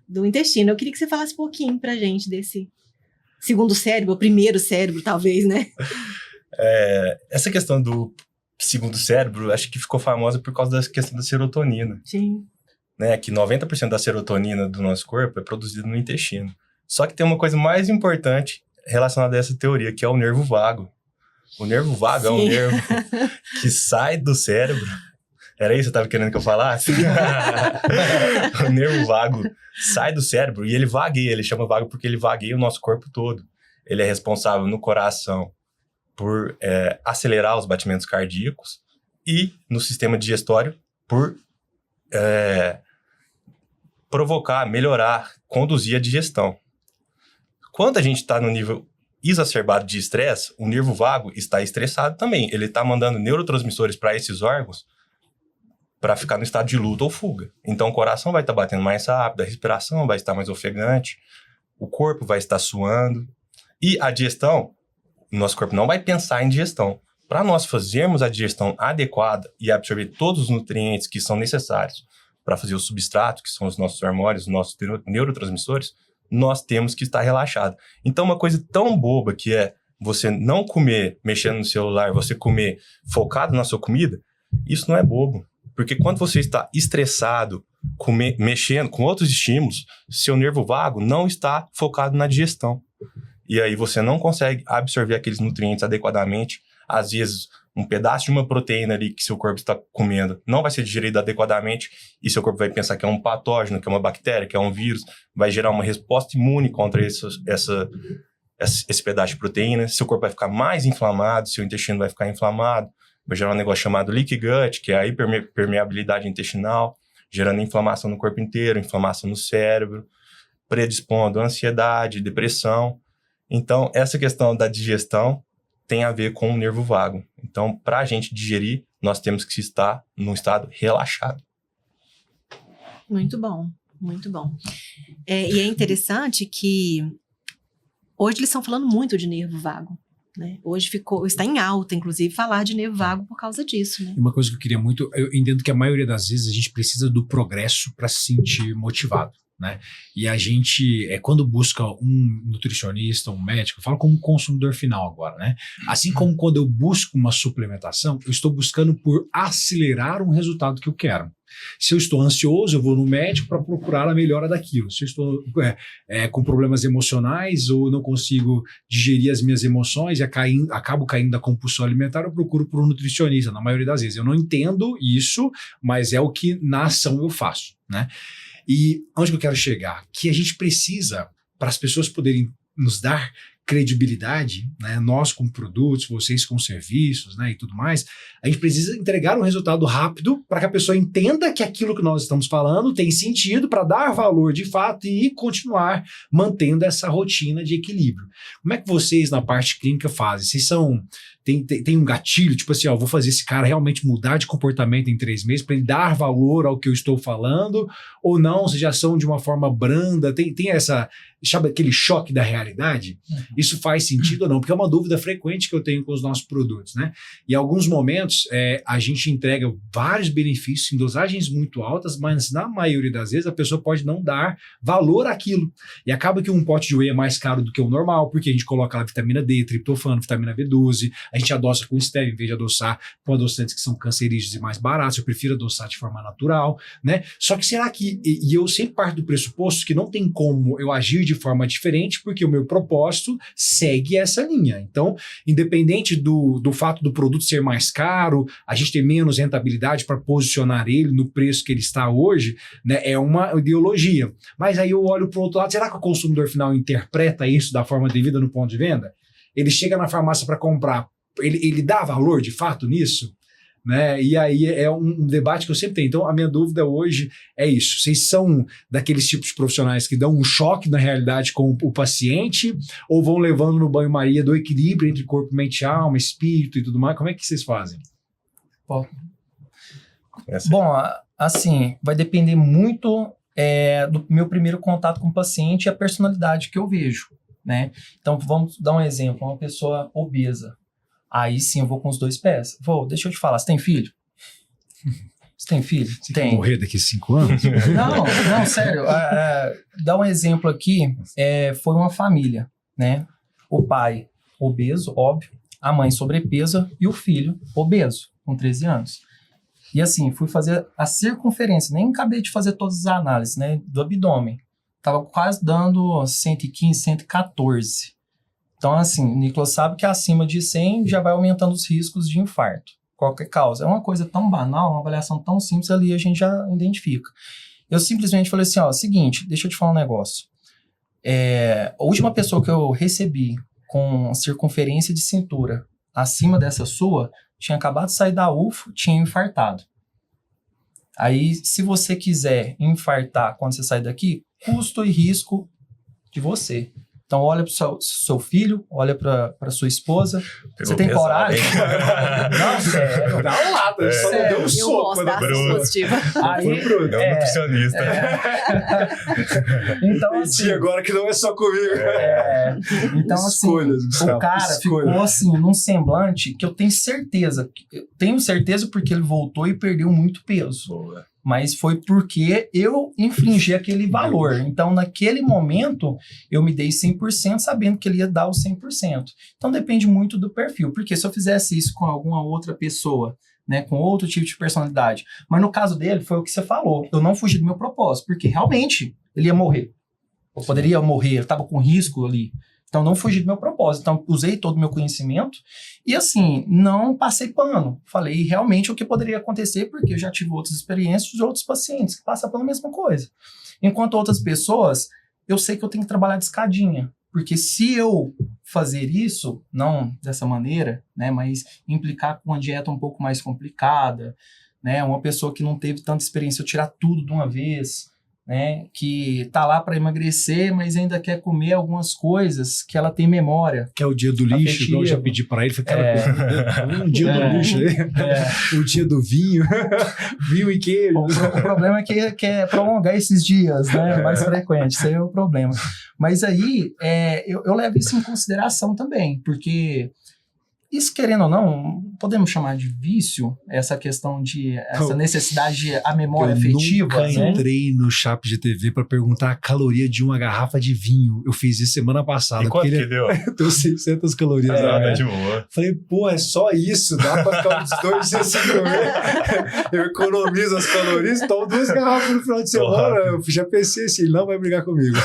do intestino. Eu queria que você falasse um pouquinho pra gente desse segundo cérebro, o primeiro cérebro, talvez, né? Essa questão do segundo cérebro, acho que ficou famosa por causa da questão da serotonina. Sim. Né? Que 90% da serotonina do nosso corpo é produzida no intestino. Só que tem uma coisa mais importante relacionada a essa teoria, que é o nervo vago. O nervo vago é um nervo que sai do cérebro. Era isso que você estava querendo que eu falasse? O nervo vago sai do cérebro e ele vagueia. Ele chama vago porque ele vagueia o nosso corpo todo. Ele é responsável no coração por acelerar os batimentos cardíacos e no sistema digestório por provocar, melhorar, conduzir a digestão. Quando a gente está no nível exacerbado de estresse, o nervo vago está estressado também. Ele está mandando neurotransmissores para esses órgãos para ficar no estado de luta ou fuga. Então, o coração vai estar batendo mais rápido, a respiração vai estar mais ofegante, o corpo vai estar suando. E a digestão, o nosso corpo não vai pensar em digestão. Para nós fazermos a digestão adequada e absorver todos os nutrientes que são necessários para fazer o substrato, que são os nossos hormônios, os nossos neurotransmissores, nós temos que estar relaxado. Então, uma coisa tão boba que é você não comer mexendo no celular, você comer focado na sua comida, isso não é bobo. Porque quando você está estressado, mexendo com outros estímulos, seu nervo vago não está focado na digestão. E aí você não consegue absorver aqueles nutrientes adequadamente. Às vezes, um pedaço de uma proteína ali que seu corpo está comendo não vai ser digerido adequadamente e seu corpo vai pensar que é um patógeno, que é uma bactéria, que é um vírus, vai gerar uma resposta imune contra esse pedaço de proteína. Seu corpo vai ficar mais inflamado, seu intestino vai ficar inflamado, vai gerar um negócio chamado leaky gut, que é a hiperpermeabilidade intestinal, gerando inflamação no corpo inteiro, inflamação no cérebro, predispondo a ansiedade, depressão. Então, essa questão da digestão tem a ver com o nervo vago. Então, para a gente digerir, nós temos que estar num estado relaxado. Muito bom, muito bom. E é interessante que hoje eles estão falando muito de nervo vago, né? Hoje está em alta, inclusive, falar de nervo vago por causa disso, né? Uma coisa que eu queria muito, eu entendo que a maioria das vezes a gente precisa do progresso para se sentir motivado, né? E a gente, quando busca um nutricionista, um médico, eu falo como consumidor final agora, né? Assim como quando eu busco uma suplementação, eu estou buscando por acelerar um resultado que eu quero. Se eu estou ansioso, eu vou no médico para procurar a melhora daquilo. Se eu estou com problemas emocionais ou não consigo digerir as minhas emoções e acabo caindo da compulsão alimentar, eu procuro por um nutricionista, na maioria das vezes. Eu não entendo isso, mas é o que na ação eu faço, né? E onde que eu quero chegar? Que a gente precisa, para as pessoas poderem nos dar credibilidade, né? Nós com produtos, vocês com serviços, né? E tudo mais, a gente precisa entregar um resultado rápido para que a pessoa entenda que aquilo que nós estamos falando tem sentido para dar valor de fato e continuar mantendo essa rotina de equilíbrio. Como é que vocês na parte clínica fazem? Vocês tem um gatilho, tipo assim, ó, vou fazer esse cara realmente mudar de comportamento em 3 meses para ele dar valor ao que eu estou falando, ou não, vocês já são de uma forma branda, tem sabe aquele choque da realidade? Isso faz sentido ou não? Porque é uma dúvida frequente que eu tenho com os nossos produtos, né? E em alguns momentos a gente entrega vários benefícios em dosagens muito altas, mas na maioria das vezes a pessoa pode não dar valor àquilo. E acaba que um pote de whey é mais caro do que o normal, porque a gente coloca lá vitamina D, triptofano, vitamina B12, a gente adoça com stevia em vez de adoçar com adoçantes que são cancerígenos e mais baratos. Eu prefiro adoçar de forma natural, né? Só que será que, e eu sempre parto do pressuposto que não tem como eu agir de forma diferente, porque o meu propósito segue essa linha. Então, independente do fato do produto ser mais caro, a gente ter menos rentabilidade para posicionar ele no preço que ele está hoje, né? É uma ideologia. Mas aí eu olho para o outro lado, será que o consumidor final interpreta isso da forma devida no ponto de venda? Ele chega na farmácia para comprar, ele dá valor de fato nisso? Né? E aí é um debate que eu sempre tenho. Então a minha dúvida hoje é isso: vocês são daqueles tipos de profissionais que dão um choque na realidade com o paciente, ou vão levando no banho-maria do equilíbrio entre corpo, mente, alma, espírito e tudo mais? Como é que vocês fazem? Bom, assim, vai depender muito do meu primeiro contato com o paciente e a personalidade que eu vejo, né? Então vamos dar um exemplo: uma pessoa obesa. Aí sim eu vou com os 2 pés. Deixa eu te falar, você tem filho? Você tem filho? Você tem. quer morrer daqui a 5 anos? Não, sério. Dá um exemplo aqui, foi uma família, né? O pai obeso, óbvio, a mãe sobrepesa e o filho obeso, com 13 anos. E assim, fui fazer a circunferência, nem acabei de fazer todas as análises, né, do abdômen. Tava quase dando 115, 114. Então, assim, o Nicolas sabe que acima de 100 já vai aumentando os riscos de infarto. Qualquer causa. É uma coisa tão banal, uma avaliação tão simples ali, a gente já identifica. Eu simplesmente falei assim, seguinte, deixa eu te falar um negócio. A última pessoa que eu recebi com circunferência de cintura acima dessa sua, tinha acabado de sair da UFO, tinha infartado. Aí, se você quiser infartar quando você sair daqui, custo e risco de você. Então, olha para o seu filho, olha para sua esposa. Pegou Você tem pesado, coragem? hein? Não, sério. Dá uma lata, só não deu um Eu soco. gosto da Bruno. ação positiva. Aí, É um nutricionista. Então, assim, Entendi agora que não é só comigo. então, assim, Escolhas, Gustavo, o cara ficou assim, num semblante que eu tenho certeza porque ele voltou e perdeu muito peso. Mas foi porque eu infringi aquele valor. Então, naquele momento, eu me dei 100% sabendo que ele ia dar o 100%. Então, depende muito do perfil. Porque se eu fizesse isso com alguma outra pessoa, né, com outro tipo de personalidade. Mas no caso dele, foi o que você falou. Eu não fugi do meu propósito, porque realmente ele ia morrer. Eu poderia morrer, eu estava com risco ali. Então, não fugi do meu propósito. Então, usei todo o meu conhecimento e, assim, não passei pano. Falei realmente o que poderia acontecer, porque eu já tive outras experiências de outros pacientes que passam pela mesma coisa. Enquanto outras pessoas, eu sei que eu tenho que trabalhar de escadinha. Porque se eu fazer isso, não dessa maneira, né, mas implicar com uma dieta um pouco mais complicada, né, uma pessoa que não teve tanta experiência, eu tirar tudo de uma vez, né, que tá lá para emagrecer, mas ainda quer comer algumas coisas que ela tem memória. Que é o dia do lixo, igual eu já pedi pra ele, foi um dia do lixo aí, o dia do vinho, vinho e queijo. O problema é que quer prolongar esses dias, né, mais frequente, isso aí é o problema. Mas aí, eu levo isso em consideração também, porque isso, querendo ou não, podemos chamar de vício, essa questão de, essa necessidade de a memória afetiva. Eu nunca né? entrei no Chap de TV para perguntar a caloria de uma garrafa de vinho. Eu fiz isso semana passada. E quanto porque que deu? Deu 600 calorias. Nada de boa. Falei, pô, é só isso, dá pra ficar uns 2 dias sem comer. Eu economizo as calorias, tomo 2 garrafas no final de semana. Eu já pensei assim, ele não vai brigar comigo.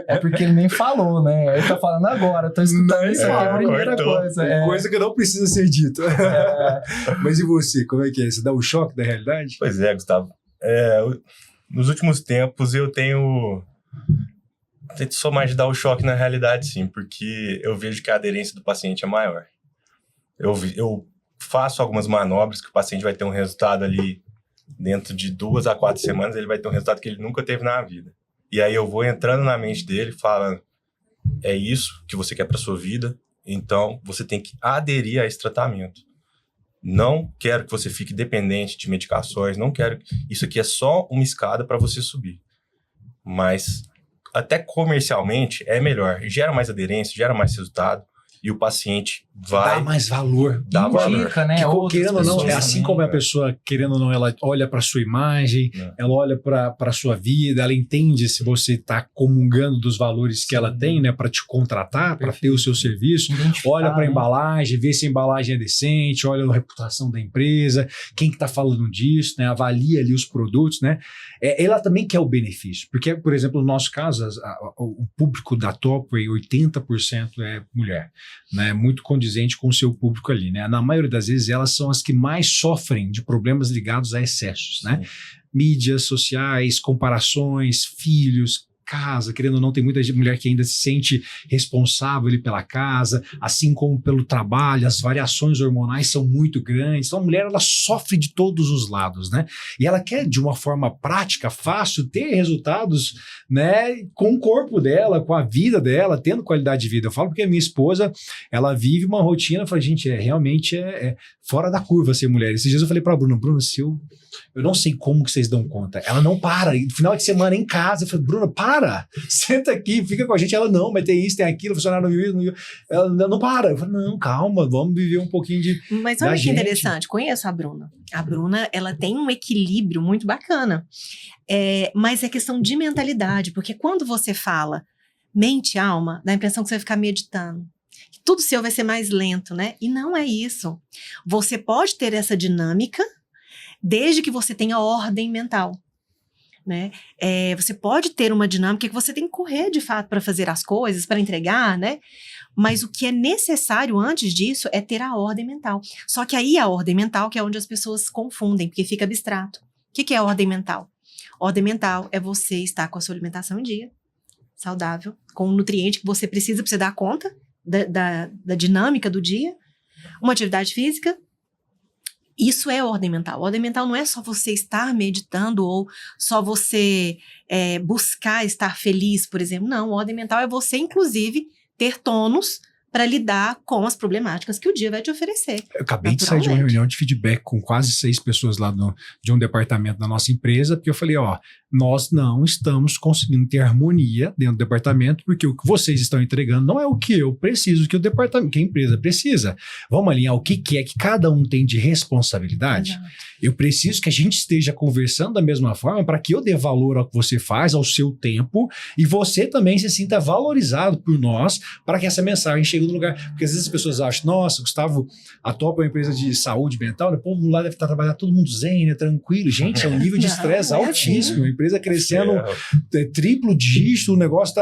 É porque ele nem falou, né? Ele tá falando agora, tô escutando isso aqui, a primeira cortou. coisa. Coisa que não precisa ser dita. Mas e você, como é que é? Você dá um choque da realidade? Pois é, Gustavo. Nos últimos tempos eu tento só mais de dar o choque na realidade, sim, porque eu vejo que a aderência do paciente é maior. Eu faço algumas manobras que o paciente vai ter um resultado ali dentro de 2 a 4 semanas, ele vai ter um resultado que ele nunca teve na vida. E aí eu vou entrando na mente dele, falando, é isso que você quer para sua vida, então você tem que aderir a esse tratamento. Não quero que você fique dependente de medicações, não quero... Isso aqui é só uma escada para você subir. Mas até comercialmente é melhor, gera mais aderência, gera mais resultado, e o paciente vai... Dá mais valor. Dá valor. Indica, né? Querendo ou não, é assim também. como a pessoa, querendo ou não, ela olha para sua imagem, ela olha para sua vida, ela entende se você está comungando dos valores que ela tem, né, para te contratar, para ter o seu serviço. Olha para a embalagem, vê se a embalagem é decente, olha a reputação da empresa, quem que está falando disso, né, avalia ali os produtos, né. Ela também quer o benefício, porque, por exemplo, no nosso caso, o público da Topway, 80% é mulher, né, muito condizente com o seu público ali, né? Na maioria das vezes, elas são as que mais sofrem de problemas ligados a excessos, né? Mídias sociais, comparações, filhos, casa, querendo ou não, tem muita mulher que ainda se sente responsável ali pela casa, assim como pelo trabalho, as variações hormonais são muito grandes, então a mulher, ela sofre de todos os lados, né? E ela quer, de uma forma prática, fácil, ter resultados, né, com o corpo dela, com a vida dela, tendo qualidade de vida. Eu falo porque a minha esposa, ela vive uma rotina, eu falo, gente, realmente é fora da curva ser mulher. Esses dias eu falei pra Bruna, se eu não sei como que vocês dão conta. Ela não para. E no final de semana em casa, eu falei, Bruna, para! Senta aqui, fica com a gente. Ela, não, mas tem isso, tem aquilo, funcionário no viu. Ela não para. Eu falei, não, calma, vamos viver um pouquinho de... Mas olha que interessante, conheço a Bruna. A Bruna, ela tem um equilíbrio muito bacana. Mas é questão de mentalidade, porque quando você fala mente e alma, dá a impressão que você vai ficar meditando. Tudo seu vai ser mais lento, né? E não é isso. Você pode ter essa dinâmica desde que você tenha ordem mental, né? Você pode ter uma dinâmica que você tem que correr de fato para fazer as coisas, para entregar, né? Mas o que é necessário antes disso é ter a ordem mental. Só que aí a ordem mental que é onde as pessoas confundem, porque fica abstrato. O que é a ordem mental? Ordem mental é você estar com a sua alimentação em dia, saudável, com o nutriente que você precisa para você dar conta da dinâmica do dia, uma atividade física, Isso é ordem mental. Ordem mental não é só você estar meditando ou só você buscar estar feliz, por exemplo. Não, ordem mental é você, inclusive, ter tônus para lidar com as problemáticas que o dia vai te oferecer. Eu acabei de sair de uma reunião de feedback com quase 6 pessoas lá de um departamento da nossa empresa, porque eu falei, nós não estamos conseguindo ter harmonia dentro do departamento, porque o que vocês estão entregando não é o que eu preciso, que o departamento, que a empresa precisa. Vamos alinhar o que é que cada um tem de responsabilidade? Exato. Eu preciso que a gente esteja conversando da mesma forma para que eu dê valor ao que você faz, ao seu tempo, e você também se sinta valorizado por nós, para que essa mensagem chegue no lugar. Porque às vezes as pessoas acham, nossa, Gustavo, a Top é uma empresa de saúde mental, né? O povo lá deve estar trabalhando todo mundo zen, né? Tranquilo. Gente, é um nível de estresse altíssimo. A empresa crescendo triplo dígito, o negócio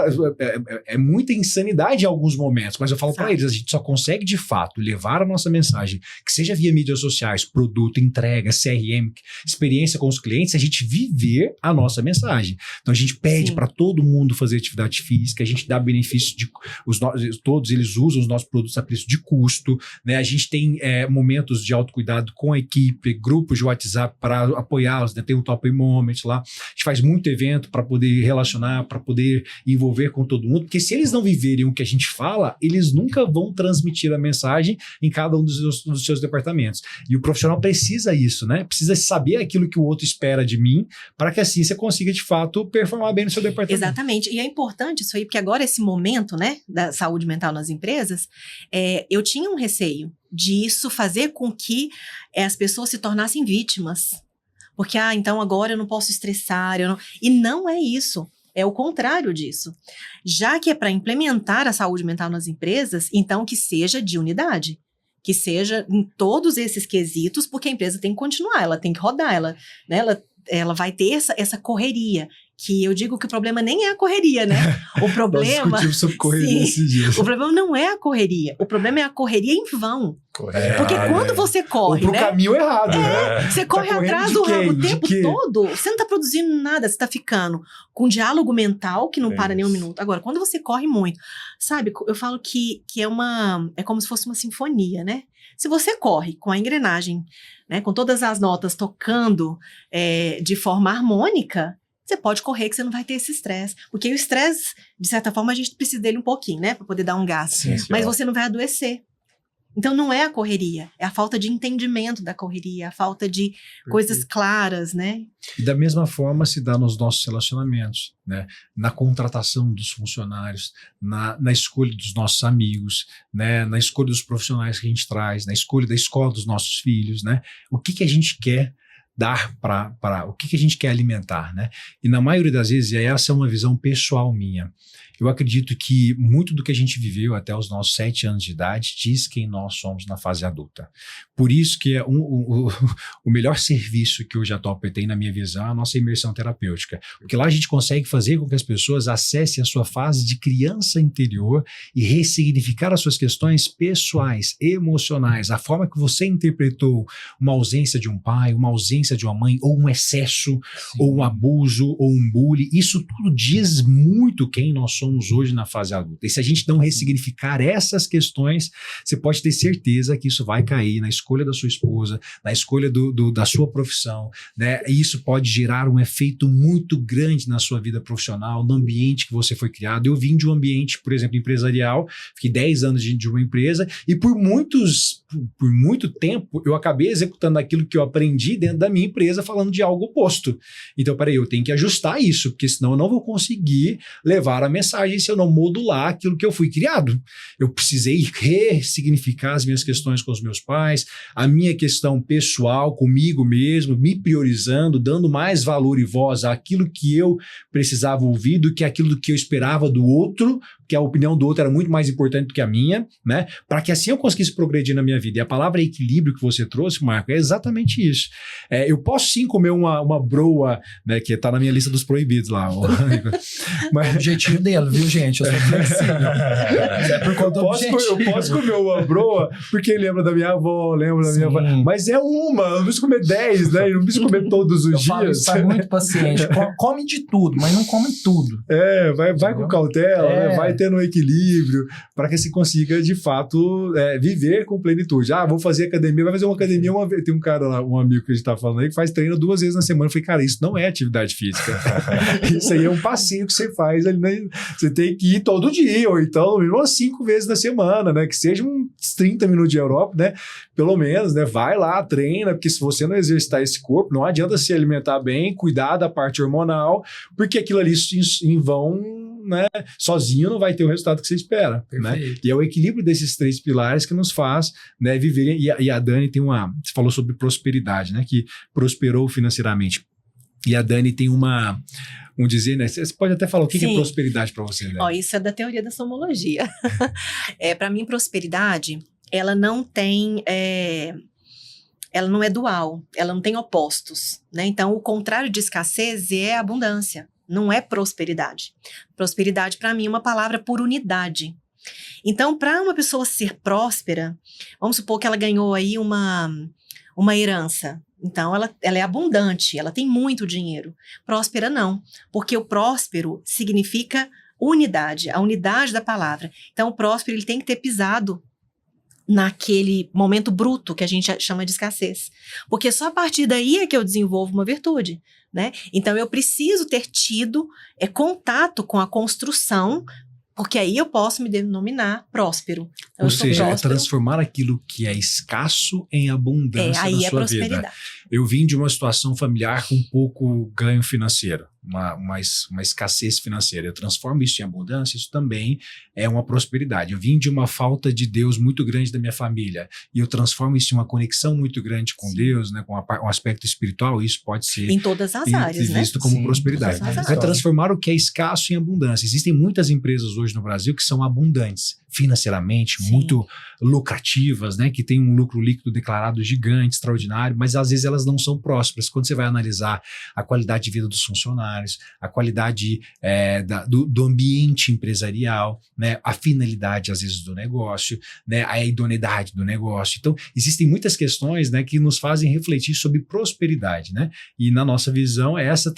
é muita insanidade em alguns momentos. Mas eu falo para eles, a gente só consegue de fato levar a nossa mensagem, que seja via mídias sociais, produto, entrega, CRM, experiência com os clientes, a gente viver a nossa mensagem. Então a gente pede para todo mundo fazer atividade física, a gente dá benefício todos eles usam os nossos produtos a preço de custo, né? A gente tem momentos de autocuidado com a equipe, grupos de WhatsApp para apoiá-los, né? Tem um Top Moment lá, a gente faz muito evento para poder relacionar, para poder envolver com todo mundo, porque se eles não viverem o que a gente fala, eles nunca vão transmitir a mensagem em cada um dos seus departamentos. E o profissional precisa isso, né? Precisa saber aquilo que o outro espera de mim, para que assim você consiga de fato performar bem no seu departamento. Exatamente, e é importante isso aí, porque agora esse momento, né, da saúde mental nas empresas, eu tinha um receio disso fazer com que as pessoas se tornassem vítimas. Porque, então agora eu não posso estressar, e não é isso. É o contrário disso. Já que é para implementar a saúde mental nas empresas, então que seja de unidade. Que seja em todos esses quesitos, porque a empresa tem que continuar, ela tem que rodar, ela vai ter essa correria. Que eu digo que o problema nem é a correria, né? O problema... Nós discutimos sobre correria esses dias. O problema não é a correria. O problema é a correria em vão. Porque quando você corre, pro caminho errado, né? Você corre atrás do ramo o tempo todo, você não tá produzindo nada, você tá ficando com um diálogo mental que não para nem um minuto. Agora, quando você corre muito, sabe, eu falo que é como se fosse uma sinfonia, né? Se você corre com a engrenagem, né, com todas as notas tocando de forma harmônica, você pode correr que você não vai ter esse estresse. Porque o estresse, de certa forma, a gente precisa dele um pouquinho, né? Para poder dar um gás. Sim, mas você não vai adoecer. Então, não é a correria. É a falta de entendimento da correria. A falta de coisas claras, né? E da mesma forma se dá nos nossos relacionamentos, né? Na contratação dos funcionários, na escolha dos nossos amigos, né? Na escolha dos profissionais que a gente traz, na escolha da escola dos nossos filhos, né? O que a gente quer dar para o que a gente quer alimentar, né? E na maioria das vezes, e essa é uma visão pessoal minha, eu acredito que muito do que a gente viveu até os nossos 7 anos de idade diz quem nós somos na fase adulta. Por isso que é o melhor serviço que hoje a Top tem, na minha visão, é a nossa imersão terapêutica. Porque lá a gente consegue fazer com que as pessoas acessem a sua fase de criança interior e ressignificar as suas questões pessoais, emocionais, a forma que você interpretou uma ausência de um pai, uma ausência de uma mãe, ou um excesso, ou um abuso, ou um bullying. Isso tudo diz muito quem nós somos hoje na fase adulta. E se a gente não ressignificar essas questões, você pode ter certeza que isso vai cair na escolha da sua esposa, na escolha da sua profissão, né? E isso pode gerar um efeito muito grande na sua vida profissional, no ambiente que você foi criado. Eu vim de um ambiente, por exemplo, empresarial, fiquei 10 anos de uma empresa e por muito tempo eu acabei executando aquilo que eu aprendi dentro da minha empresa falando de algo oposto. Então, peraí, eu tenho que ajustar isso, porque senão eu não vou conseguir levar a mensagem se eu não modular aquilo que eu fui criado. Eu precisei ressignificar as minhas questões com os meus pais, a minha questão pessoal comigo mesmo, me priorizando, dando mais valor e voz àquilo que eu precisava ouvir do que aquilo que eu esperava do outro, que a opinião do outro era muito mais importante do que a minha, né? Para que assim eu conseguisse progredir na minha vida. E a palavra equilíbrio que você trouxe, Marco, é exatamente isso. Eu posso sim comer uma broa, né, que está na minha lista dos proibidos lá. Mas o objetivo dele, viu, gente? Eu sou flexível. Eu posso comer uma broa porque lembra da minha avó, lembra da minha avó. Mas é uma, eu não preciso comer 10, né? Eu não preciso comer todos os dias. Isso é muito paciente. Come de tudo, mas não come tudo. Vai com cautela, né? Vai mantendo um equilíbrio, para que se consiga, de fato, viver com plenitude. Vou fazer academia, vai fazer uma academia uma vez. Tem um cara lá, um amigo que a gente tá falando aí, que faz treino 2 vezes na semana. Eu falei, cara, isso não é atividade física. Isso aí é um passeio que você faz ali, né? Você tem que ir todo dia, ou então, no mínimo, umas 5 vezes na semana, né? Que seja uns 30 minutos de Europa, né? Pelo menos, né? Vai lá, treina, porque se você não exercitar esse corpo, não adianta se alimentar bem, cuidar da parte hormonal, porque aquilo ali em vão, né, sozinho não vai ter o resultado que você espera, né? E é o equilíbrio desses 3 pilares que nos faz, né, viver. E a Dani tem você falou sobre prosperidade, né, que prosperou financeiramente. E a Dani tem um dizer, né? Você pode até falar o que é prosperidade para você, né? Isso é da teoria da somologia. Para mim, prosperidade, ela não tem... ela não é dual, ela não tem opostos, né? Então, o contrário de escassez é abundância, não é prosperidade. Prosperidade, para mim, é uma palavra por unidade. Então, para uma pessoa ser próspera, vamos supor que ela ganhou aí uma herança. Então, ela é abundante, ela tem muito dinheiro. Próspera, não, porque o próspero significa unidade, a unidade da palavra. Então, o próspero, ele tem que ter pisado naquele momento bruto que a gente chama de escassez. Porque só a partir daí é que eu desenvolvo uma virtude, né? Então, eu preciso ter tido contato com a construção, porque aí eu posso me denominar próspero. Então, ou seja, próspero. Transformar aquilo que é escasso em abundância aí na sua vida. Eu vim de uma situação familiar com pouco ganho financeiro, uma escassez financeira. Eu transformo isso em abundância, isso também é uma prosperidade. Eu vim de uma falta de Deus muito grande da minha família e eu transformo isso em uma conexão muito grande com Deus, né, com um aspecto espiritual. Isso pode ser em todas as áreas, né? Visto como prosperidade. Vai transformar o que é escasso em abundância. Existem muitas empresas hoje no Brasil que são abundantes financeiramente, muito lucrativas, né, que têm um lucro líquido declarado gigante, extraordinário, mas às vezes elas não são prósperas. Quando você vai analisar a qualidade de vida dos funcionários, a qualidade do ambiente empresarial, né, a finalidade às esse do negócio, né, a idoneidade do negócio. Então, existem muitas questões, né, que nos fazem refletir sobre prosperidade, né? E na nossa visão, essa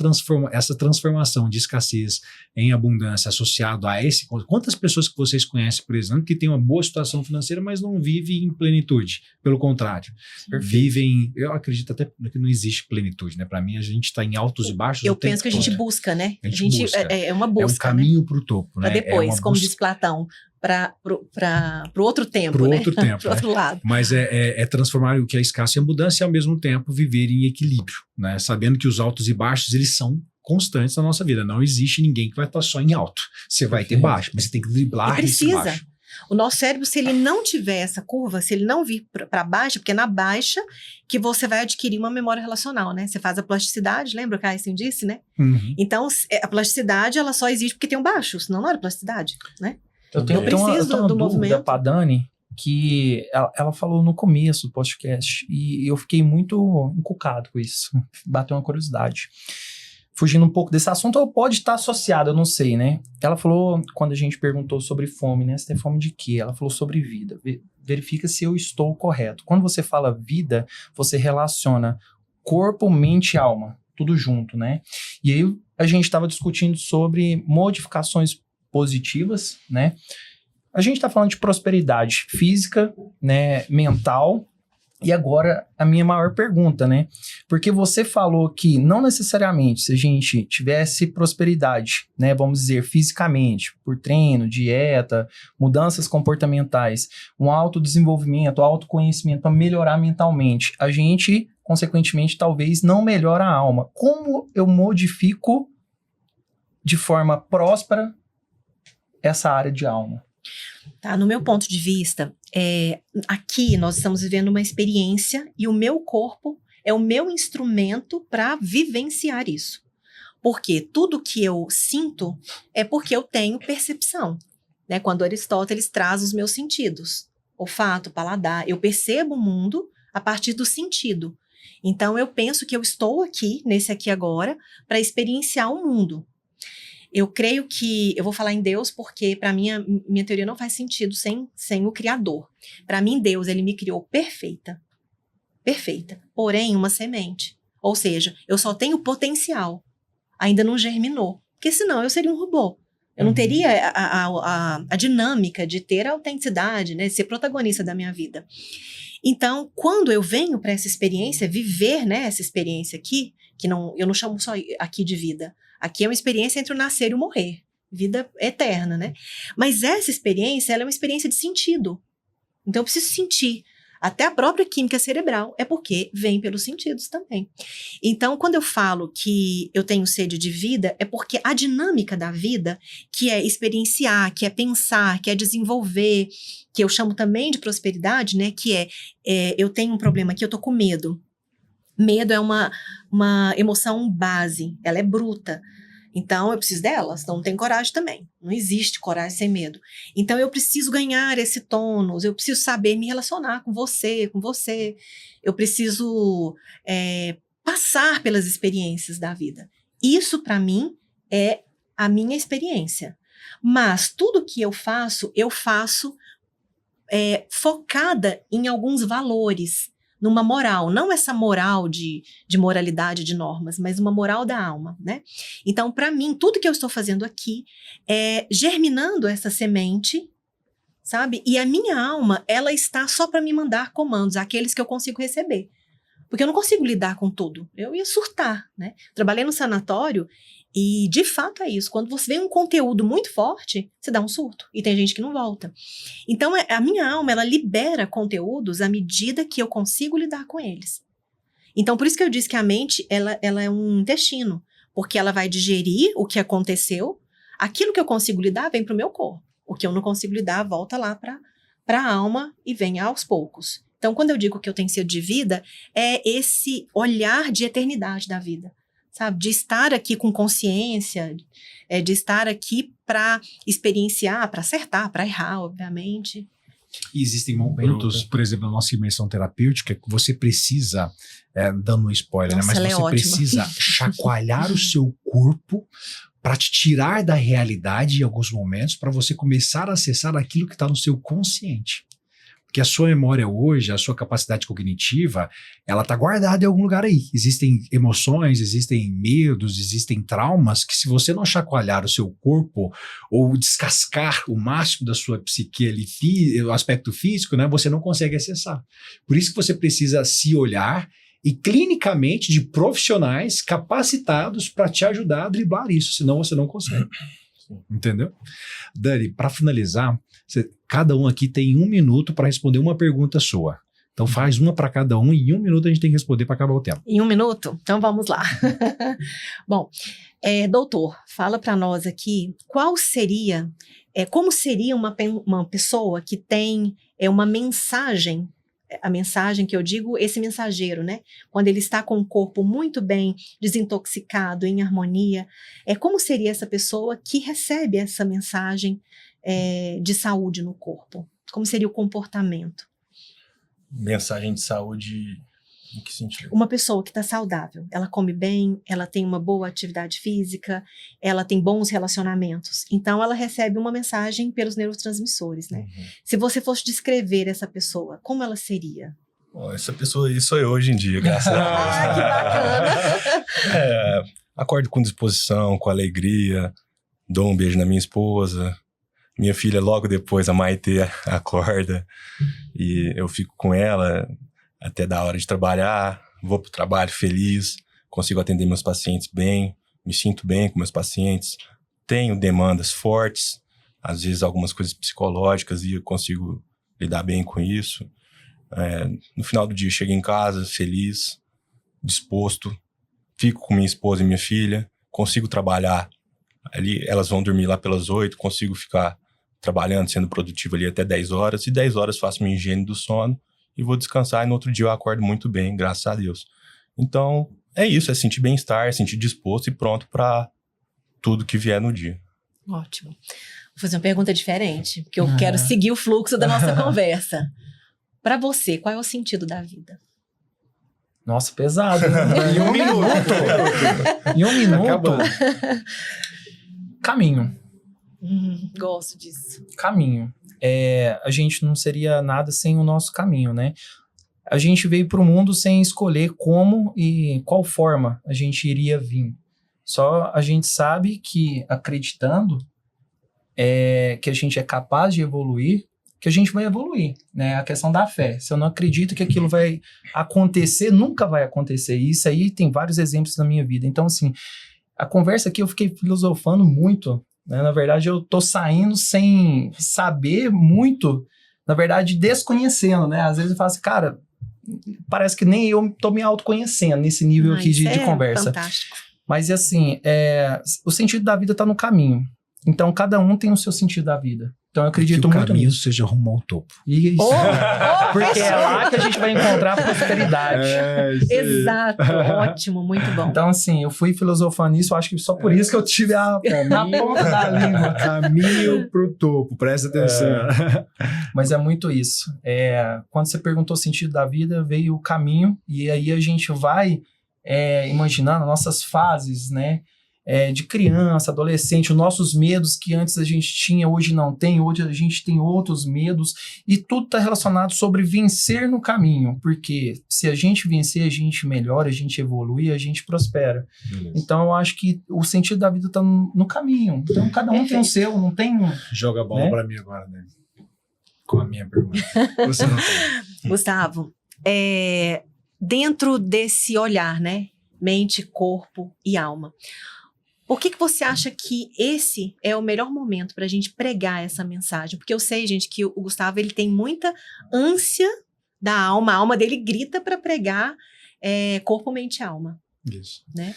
transformação de escassez em abundância associado a esse... Quantas pessoas que vocês conhecem, por exemplo, que têm uma boa situação financeira, mas não vivem em plenitude? Pelo contrário, vivem... Eu acredito até que não existe plenitude, né? Para mim, a gente está em altos e baixos. Eu penso que a gente busca, né? A gente busca. É uma busca, é um caminho para o topo, né? Para depois, como diz Platão, para o outro tempo, pro né? outro tempo, pro outro lado. Mas é transformar o que é escasso em abundância e, ao mesmo tempo, viver em equilíbrio, né? Sabendo que os altos e baixos, eles são constantes na nossa vida. Não existe ninguém que vai estar só em alto. Você vai ter baixo, mas você tem que driblar esse baixo. O nosso cérebro, se ele não tiver essa curva, se ele não vir para baixo, porque é na baixa que você vai adquirir uma memória relacional, né? Você faz a plasticidade, lembra que a Einstein disse, né? Uhum. Então, a plasticidade, ela só existe porque tem um baixo, senão não era plasticidade, né? Eu tenho uma dúvida para a Dani, que ela falou no começo do podcast, e eu fiquei muito encucado com isso, bateu uma curiosidade. Fugindo um pouco desse assunto, ou pode estar associado, eu não sei, né? Ela falou, quando a gente perguntou sobre fome, né? Você tem fome de quê? Ela falou sobre vida. Verifica se eu estou correto. Quando você fala vida, você relaciona corpo, mente e alma, tudo junto, né? E aí a gente estava discutindo sobre modificações positivas, né? A gente está falando de prosperidade física, né? Mental. E agora, a minha maior pergunta, né? Porque você falou que não necessariamente se a gente tivesse prosperidade, né? Vamos dizer, fisicamente, por treino, dieta, mudanças comportamentais, um autodesenvolvimento, autoconhecimento para melhorar mentalmente, a gente, consequentemente, talvez não melhora a alma. Como eu modifico de forma próspera essa área de alma? Tá, no meu ponto de vista, aqui nós estamos vivendo uma experiência e o meu corpo é o meu instrumento para vivenciar isso. Porque tudo que eu sinto é porque eu tenho percepção, né? Quando Aristóteles traz os meus sentidos, olfato, paladar, eu percebo o mundo a partir do sentido. Então eu penso que eu estou aqui, nesse aqui agora, para experienciar o mundo. Eu creio que, eu vou falar em Deus porque para mim, minha teoria não faz sentido sem o Criador. Para mim, Deus, ele me criou perfeita, porém uma semente. Ou seja, eu só tenho potencial, ainda não germinou, porque senão eu seria um robô. Eu não teria a dinâmica de ter a autenticidade, né, de ser protagonista da minha vida. Então, quando eu venho para essa experiência, viver, né, essa experiência aqui, eu não chamo só aqui de vida. Aqui é uma experiência entre o nascer e o morrer. Vida eterna, né? Mas essa experiência, ela é uma experiência de sentido. Então, eu preciso sentir. Até a própria química cerebral é porque vem pelos sentidos também. Então, quando eu falo que eu tenho sede de vida, é porque a dinâmica da vida, que é experienciar, que é pensar, que é desenvolver, que eu chamo também de prosperidade, né? Que eu tenho um problema aqui, eu tô com medo. Medo é uma emoção base, ela é bruta. Então, eu preciso dela, senão não tem coragem também. Não existe coragem sem medo. Então, eu preciso ganhar esse tônus, eu preciso saber me relacionar com você. Eu preciso passar pelas experiências da vida. Isso, para mim, é a minha experiência. Mas tudo que eu faço focada em alguns valores, numa moral, não essa moral de moralidade, de normas, mas uma moral da alma, né? Então, para mim, tudo que eu estou fazendo aqui é germinando essa semente, sabe? E a minha alma, ela está só para me mandar comandos, aqueles que eu consigo receber. Porque eu não consigo lidar com tudo. Eu ia surtar, né? Trabalhei no sanatório e, de fato, é isso. Quando você vê um conteúdo muito forte, você dá um surto. E tem gente que não volta. Então, a minha alma, ela libera conteúdos à medida que eu consigo lidar com eles. Então, por isso que eu disse que a mente, ela é um intestino. Porque ela vai digerir o que aconteceu. Aquilo que eu consigo lidar vem para o meu corpo. O que eu não consigo lidar, volta lá para a alma e vem aos poucos. Então, quando eu digo que eu tenho sede de vida, é esse olhar de eternidade da vida. Sabe, de estar aqui com consciência, de estar aqui para experienciar, para acertar, para errar, obviamente. E existem momentos, por exemplo, na nossa imersão terapêutica, que você precisa, dando um spoiler, Nossa, né, mas você precisa chacoalhar o seu corpo para te tirar da realidade em alguns momentos, para você começar a acessar aquilo que está no seu consciente. Porque a sua memória hoje, a sua capacidade cognitiva, ela está guardada em algum lugar aí. Existem emoções, existem medos, existem traumas que, se você não chacoalhar o seu corpo ou descascar o máximo da sua psique ali, o aspecto físico, né, você não consegue acessar. Por isso que você precisa se olhar e clinicamente de profissionais capacitados para te ajudar a driblar isso, senão você não consegue. Entendeu? Dani, para finalizar, cada um aqui tem 1 minuto para responder uma pergunta sua. Então faz uma para cada um e em 1 minuto a gente tem que responder para acabar o tempo. Em 1 minuto? Então vamos lá. Bom, doutor, fala para nós aqui como seria uma pessoa que tem uma mensagem, a mensagem que eu digo, esse mensageiro, né? Quando ele está com o corpo muito bem desintoxicado, em harmonia, como seria essa pessoa que recebe essa mensagem de saúde no corpo? Como seria o comportamento? Mensagem de saúde, em que sentido? Uma pessoa que está saudável, ela come bem, ela tem uma boa atividade física, ela tem bons relacionamentos. Então, ela recebe uma mensagem pelos neurotransmissores, né? Uhum. Se você fosse descrever essa pessoa, como ela seria? Essa pessoa aí sou eu hoje em dia, graças a Deus. Que bacana! Acordo com disposição, com alegria, dou um beijo na minha esposa. Minha filha, logo depois, a Maitê, acorda e eu fico com ela até da hora de trabalhar, vou pro trabalho feliz, consigo atender meus pacientes bem, me sinto bem com meus pacientes, tenho demandas fortes, às vezes algumas coisas psicológicas e eu consigo lidar bem com isso. No final do dia, chego em casa feliz, disposto, fico com minha esposa e minha filha, consigo trabalhar ali, elas vão dormir lá pelas 8, consigo ficar trabalhando, sendo produtivo ali até 10 horas, e 10 horas faço minha higiene do sono e vou descansar, e no outro dia eu acordo muito bem, graças a Deus. Então, é isso, é sentir bem-estar, sentir disposto e pronto para tudo que vier no dia. Ótimo. Vou fazer uma pergunta diferente, porque eu quero seguir o fluxo da nossa conversa. Para você, qual é o sentido da vida? Nossa, pesado, né? Em 1 minuto. Em 1 minuto. Caminho. Gosto disso. Caminho. A gente não seria nada sem o nosso caminho, né? A gente veio para o mundo sem escolher como e qual forma a gente iria vir. Só a gente sabe que, acreditando, que a gente é capaz de evoluir, que a gente vai evoluir, né? A questão da fé. Se eu não acredito que aquilo vai acontecer, nunca vai acontecer. E isso aí tem vários exemplos na minha vida. Então, assim, a conversa aqui eu fiquei filosofando muito, né? Na verdade, eu tô saindo sem saber muito, na verdade, desconhecendo, né? Às vezes eu falo assim, cara, parece que nem eu tô me autoconhecendo nesse nível aqui de conversa. Fantástico. Mas, assim, o sentido da vida tá no caminho. Então, cada um tem o seu sentido da vida. Então, eu acredito muito nisso. Que o caminho seja rumo ao topo. Isso. Porque é pessoal. lá que a gente vai encontrar a prosperidade. Exato, ótimo, muito bom. Então, assim, eu fui filosofando isso, eu acho que só por isso que eu tive na ponta da língua. Caminho pro topo, presta atenção. Mas é muito isso. Quando você perguntou o sentido da vida, veio o caminho, e aí a gente vai imaginando nossas fases, né? De criança, adolescente, os nossos medos que antes a gente tinha, hoje não tem, hoje a gente tem outros medos, e tudo está relacionado sobre vencer no caminho, porque se a gente vencer, a gente melhora, a gente evolui, a gente prospera. Beleza. Então eu acho que o sentido da vida está no caminho, então cada um tem o seu, não tem... Joga a bola pra mim agora, né? Com a minha pergunta. Você não tem. Gustavo, dentro desse olhar, né? Mente, corpo e alma. Por que você acha que esse é o melhor momento para a gente pregar essa mensagem? Porque eu sei, gente, que o Gustavo ele tem muita ânsia da alma. A alma dele grita para pregar corpo, mente e alma. Isso. Né?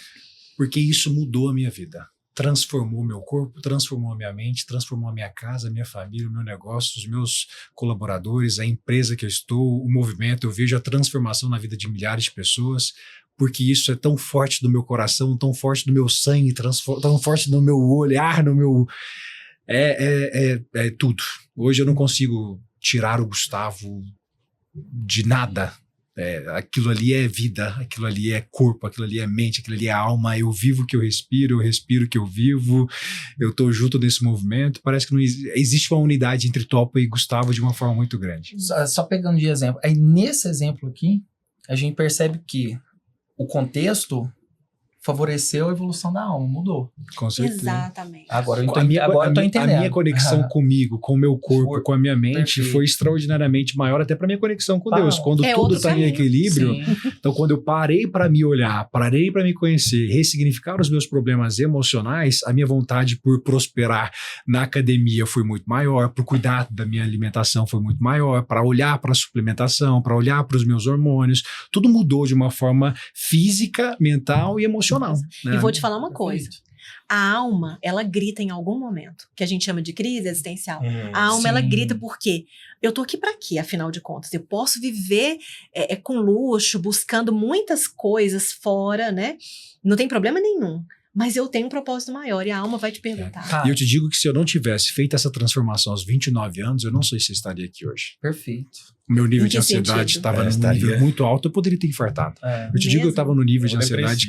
Porque isso mudou a minha vida. Transformou meu corpo, transformou a minha mente, transformou a minha casa, a minha família, o meu negócio, os meus colaboradores, a empresa que eu estou, o movimento. Eu vejo a transformação na vida de milhares de pessoas, porque isso é tão forte do meu coração, tão forte do meu sangue, tão forte no meu olhar, no meu... É tudo. Hoje eu não consigo tirar o Gustavo de nada. Aquilo ali é vida, aquilo ali é corpo, aquilo ali é mente, aquilo ali é alma. Eu vivo o que eu respiro o que eu vivo, eu tô junto nesse movimento. Parece que não existe uma unidade entre Topa e Gustavo de uma forma muito grande. Só pegando de exemplo, aí nesse exemplo aqui, a gente percebe que o contexto favoreceu a evolução da alma, mudou. Com certeza. Exatamente. Agora eu tô entendendo. A minha conexão comigo, com o meu corpo, com a minha mente, Perfeito. foi extraordinariamente maior até para minha conexão com Deus. Quando tudo está em equilíbrio, então quando eu parei para me olhar, parei para me conhecer, ressignificar os meus problemas emocionais, a minha vontade por prosperar na academia foi muito maior, por cuidar da minha alimentação foi muito maior, para olhar para a suplementação, para olhar para os meus hormônios, tudo mudou de uma forma física, mental e emocional. Né? E vou te falar uma coisa. A alma, ela grita em algum momento, que a gente chama de crise existencial. A alma, ela grita porque eu tô aqui pra quê, afinal de contas? Eu posso viver com luxo, buscando muitas coisas fora, né? Não tem problema nenhum. Mas eu tenho um propósito maior e a alma vai te perguntar. E eu te digo que se eu não tivesse feito essa transformação aos 29 anos, eu não sei se eu estaria aqui hoje. Perfeito. O meu nível de ansiedade estava num nível muito alto, eu poderia ter infartado. Eu te digo que eu estava no nível de ansiedade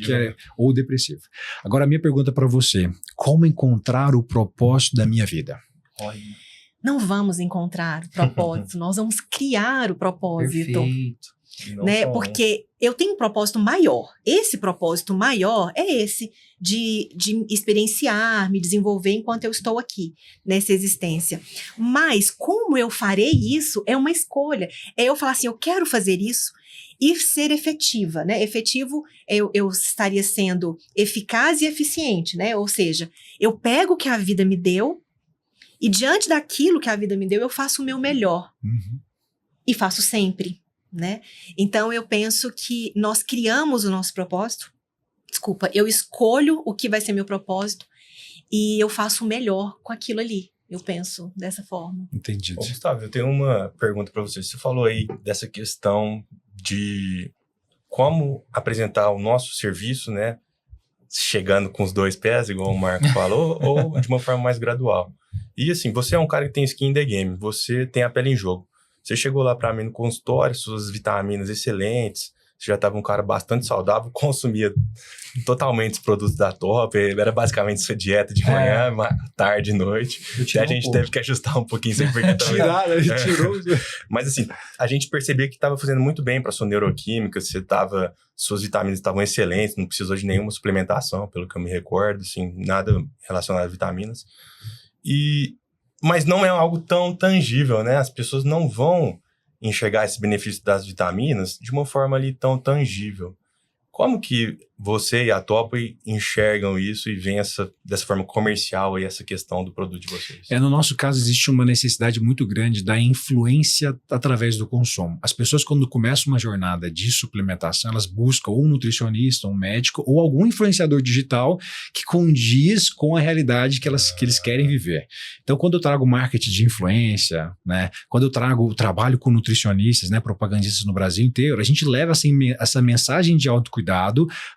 ou depressivo. Agora, a minha pergunta para você, como encontrar o propósito da minha vida? Não vamos encontrar o propósito, nós vamos criar o propósito. Perfeito. Né? Porque eu tenho um propósito maior. Esse propósito maior é esse de experienciar, me desenvolver enquanto eu estou aqui nessa existência. Mas como eu farei isso é uma escolha. É eu falar assim, eu quero fazer isso e ser efetiva, né? Efetivo, eu estaria sendo eficaz e eficiente, né? Ou seja, eu pego o que a vida me deu e diante daquilo que a vida me deu, eu faço o meu melhor. E faço sempre. Né? Então eu penso que nós criamos o nosso propósito, eu escolho o que vai ser meu propósito e eu faço o melhor com aquilo ali, eu penso dessa forma. Entendido. Gustavo, eu tenho uma pergunta para você. Você falou aí dessa questão de como apresentar o nosso serviço, né, chegando com os dois pés, igual o Marco falou, ou de uma forma mais gradual. E assim, você é um cara que tem skin in the game, você tem a pele em jogo. Você chegou lá pra mim no consultório, suas vitaminas excelentes, você já estava um cara bastante saudável, consumia totalmente os produtos da Top, era basicamente sua dieta de manhã, tarde e noite. E a gente teve que ajustar um pouquinho sem porque tirou. Mas assim, a gente percebia que estava fazendo muito bem para sua neuroquímica, suas vitaminas estavam excelentes, não precisou de nenhuma suplementação, pelo que eu me recordo, assim, nada relacionado a vitaminas. Mas não é algo tão tangível, né? As pessoas não vão enxergar esse benefício das vitaminas de uma forma ali tão tangível. Como que você e a Topway enxergam isso e veem dessa forma comercial aí essa questão do produto de vocês? No nosso caso, existe uma necessidade muito grande da influência através do consumo. As pessoas, quando começam uma jornada de suplementação, elas buscam ou um nutricionista, um médico, ou algum influenciador digital que condiz com a realidade que eles querem viver. Então, quando eu trago marketing de influência, né, quando eu trabalho com nutricionistas, né, propagandistas no Brasil inteiro, a gente leva essa mensagem de autocuidado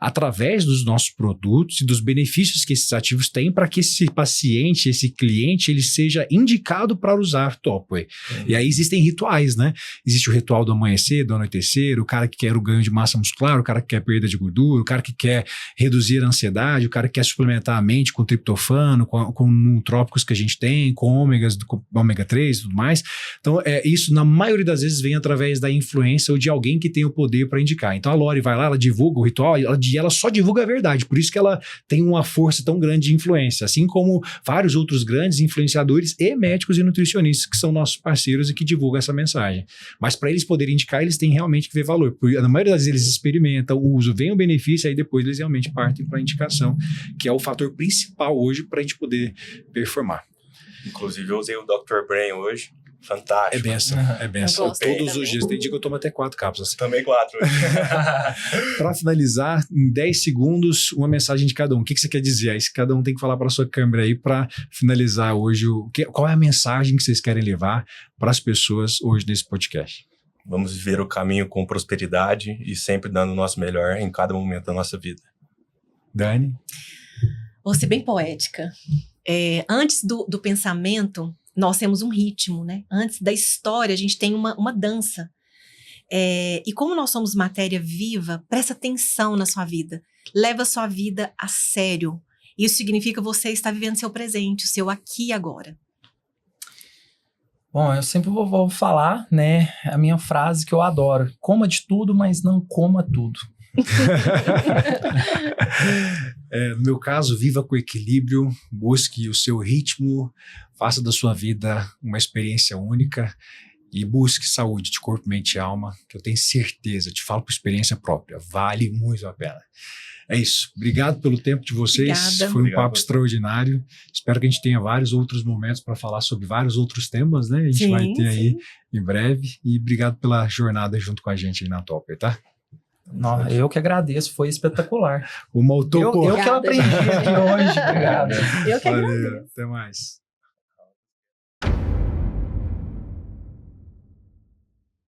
através dos nossos produtos e dos benefícios que esses ativos têm para que esse paciente, esse cliente, ele seja indicado para usar Topway. E aí existem rituais, né? Existe o ritual do amanhecer, do anoitecer, o cara que quer o ganho de massa muscular, o cara que quer perda de gordura, o cara que quer reduzir a ansiedade, o cara que quer suplementar a mente com triptofano, com nutrópicos que a gente tem, com ômega 3 e tudo mais. Então, isso na maioria das vezes vem através da influência ou de alguém que tem o poder para indicar. Então a Lori vai lá, ela divulga o ritual, ela só divulga a verdade, por isso que ela tem uma força tão grande de influência, assim como vários outros grandes influenciadores e médicos e nutricionistas que são nossos parceiros e que divulgam essa mensagem. Mas para eles poderem indicar, eles têm realmente que ver valor, porque na maioria das vezes eles experimentam o uso, vem o benefício, aí depois eles realmente partem para a indicação, que é o fator principal hoje para a gente poder performar. Inclusive eu usei o Dr. Brain hoje. Fantástico. É benção. Todos os dias. Tem dia que eu tomo até 4 cápsulas. Também 4. Para finalizar, em 10 segundos, uma mensagem de cada um. O que você quer dizer? Aí cada um tem que falar para a sua câmera aí para finalizar hoje. Qual é a mensagem que vocês querem levar para as pessoas hoje nesse podcast? Vamos viver o caminho com prosperidade e sempre dando o nosso melhor em cada momento da nossa vida. Dani? Vou ser bem poética. Antes do pensamento, nós temos um ritmo, né? Antes da história, a gente tem uma dança. E como nós somos matéria viva, presta atenção na sua vida. Leva a sua vida a sério. Isso significa você estar vivendo seu presente, o seu aqui e agora. Bom, eu sempre vou falar, né, a minha frase que eu adoro. Coma de tudo, mas não coma tudo. No meu caso, viva com equilíbrio, busque o seu ritmo, faça da sua vida uma experiência única e busque saúde de corpo, mente e alma, que eu tenho certeza, te falo por experiência própria, vale muito a pena. É isso. Obrigado pelo tempo de vocês. Obrigada. Foi um papo extraordinário. Espero que a gente tenha vários outros momentos para falar sobre vários outros temas, né? A gente vai ter aí em breve. E obrigado pela jornada junto com a gente aí na Topway, tá? Não, eu que agradeço, foi espetacular. Uma autocorrida. Eu que aprendi aqui hoje. Obrigado. Eu que agradeço. Valeu, até mais.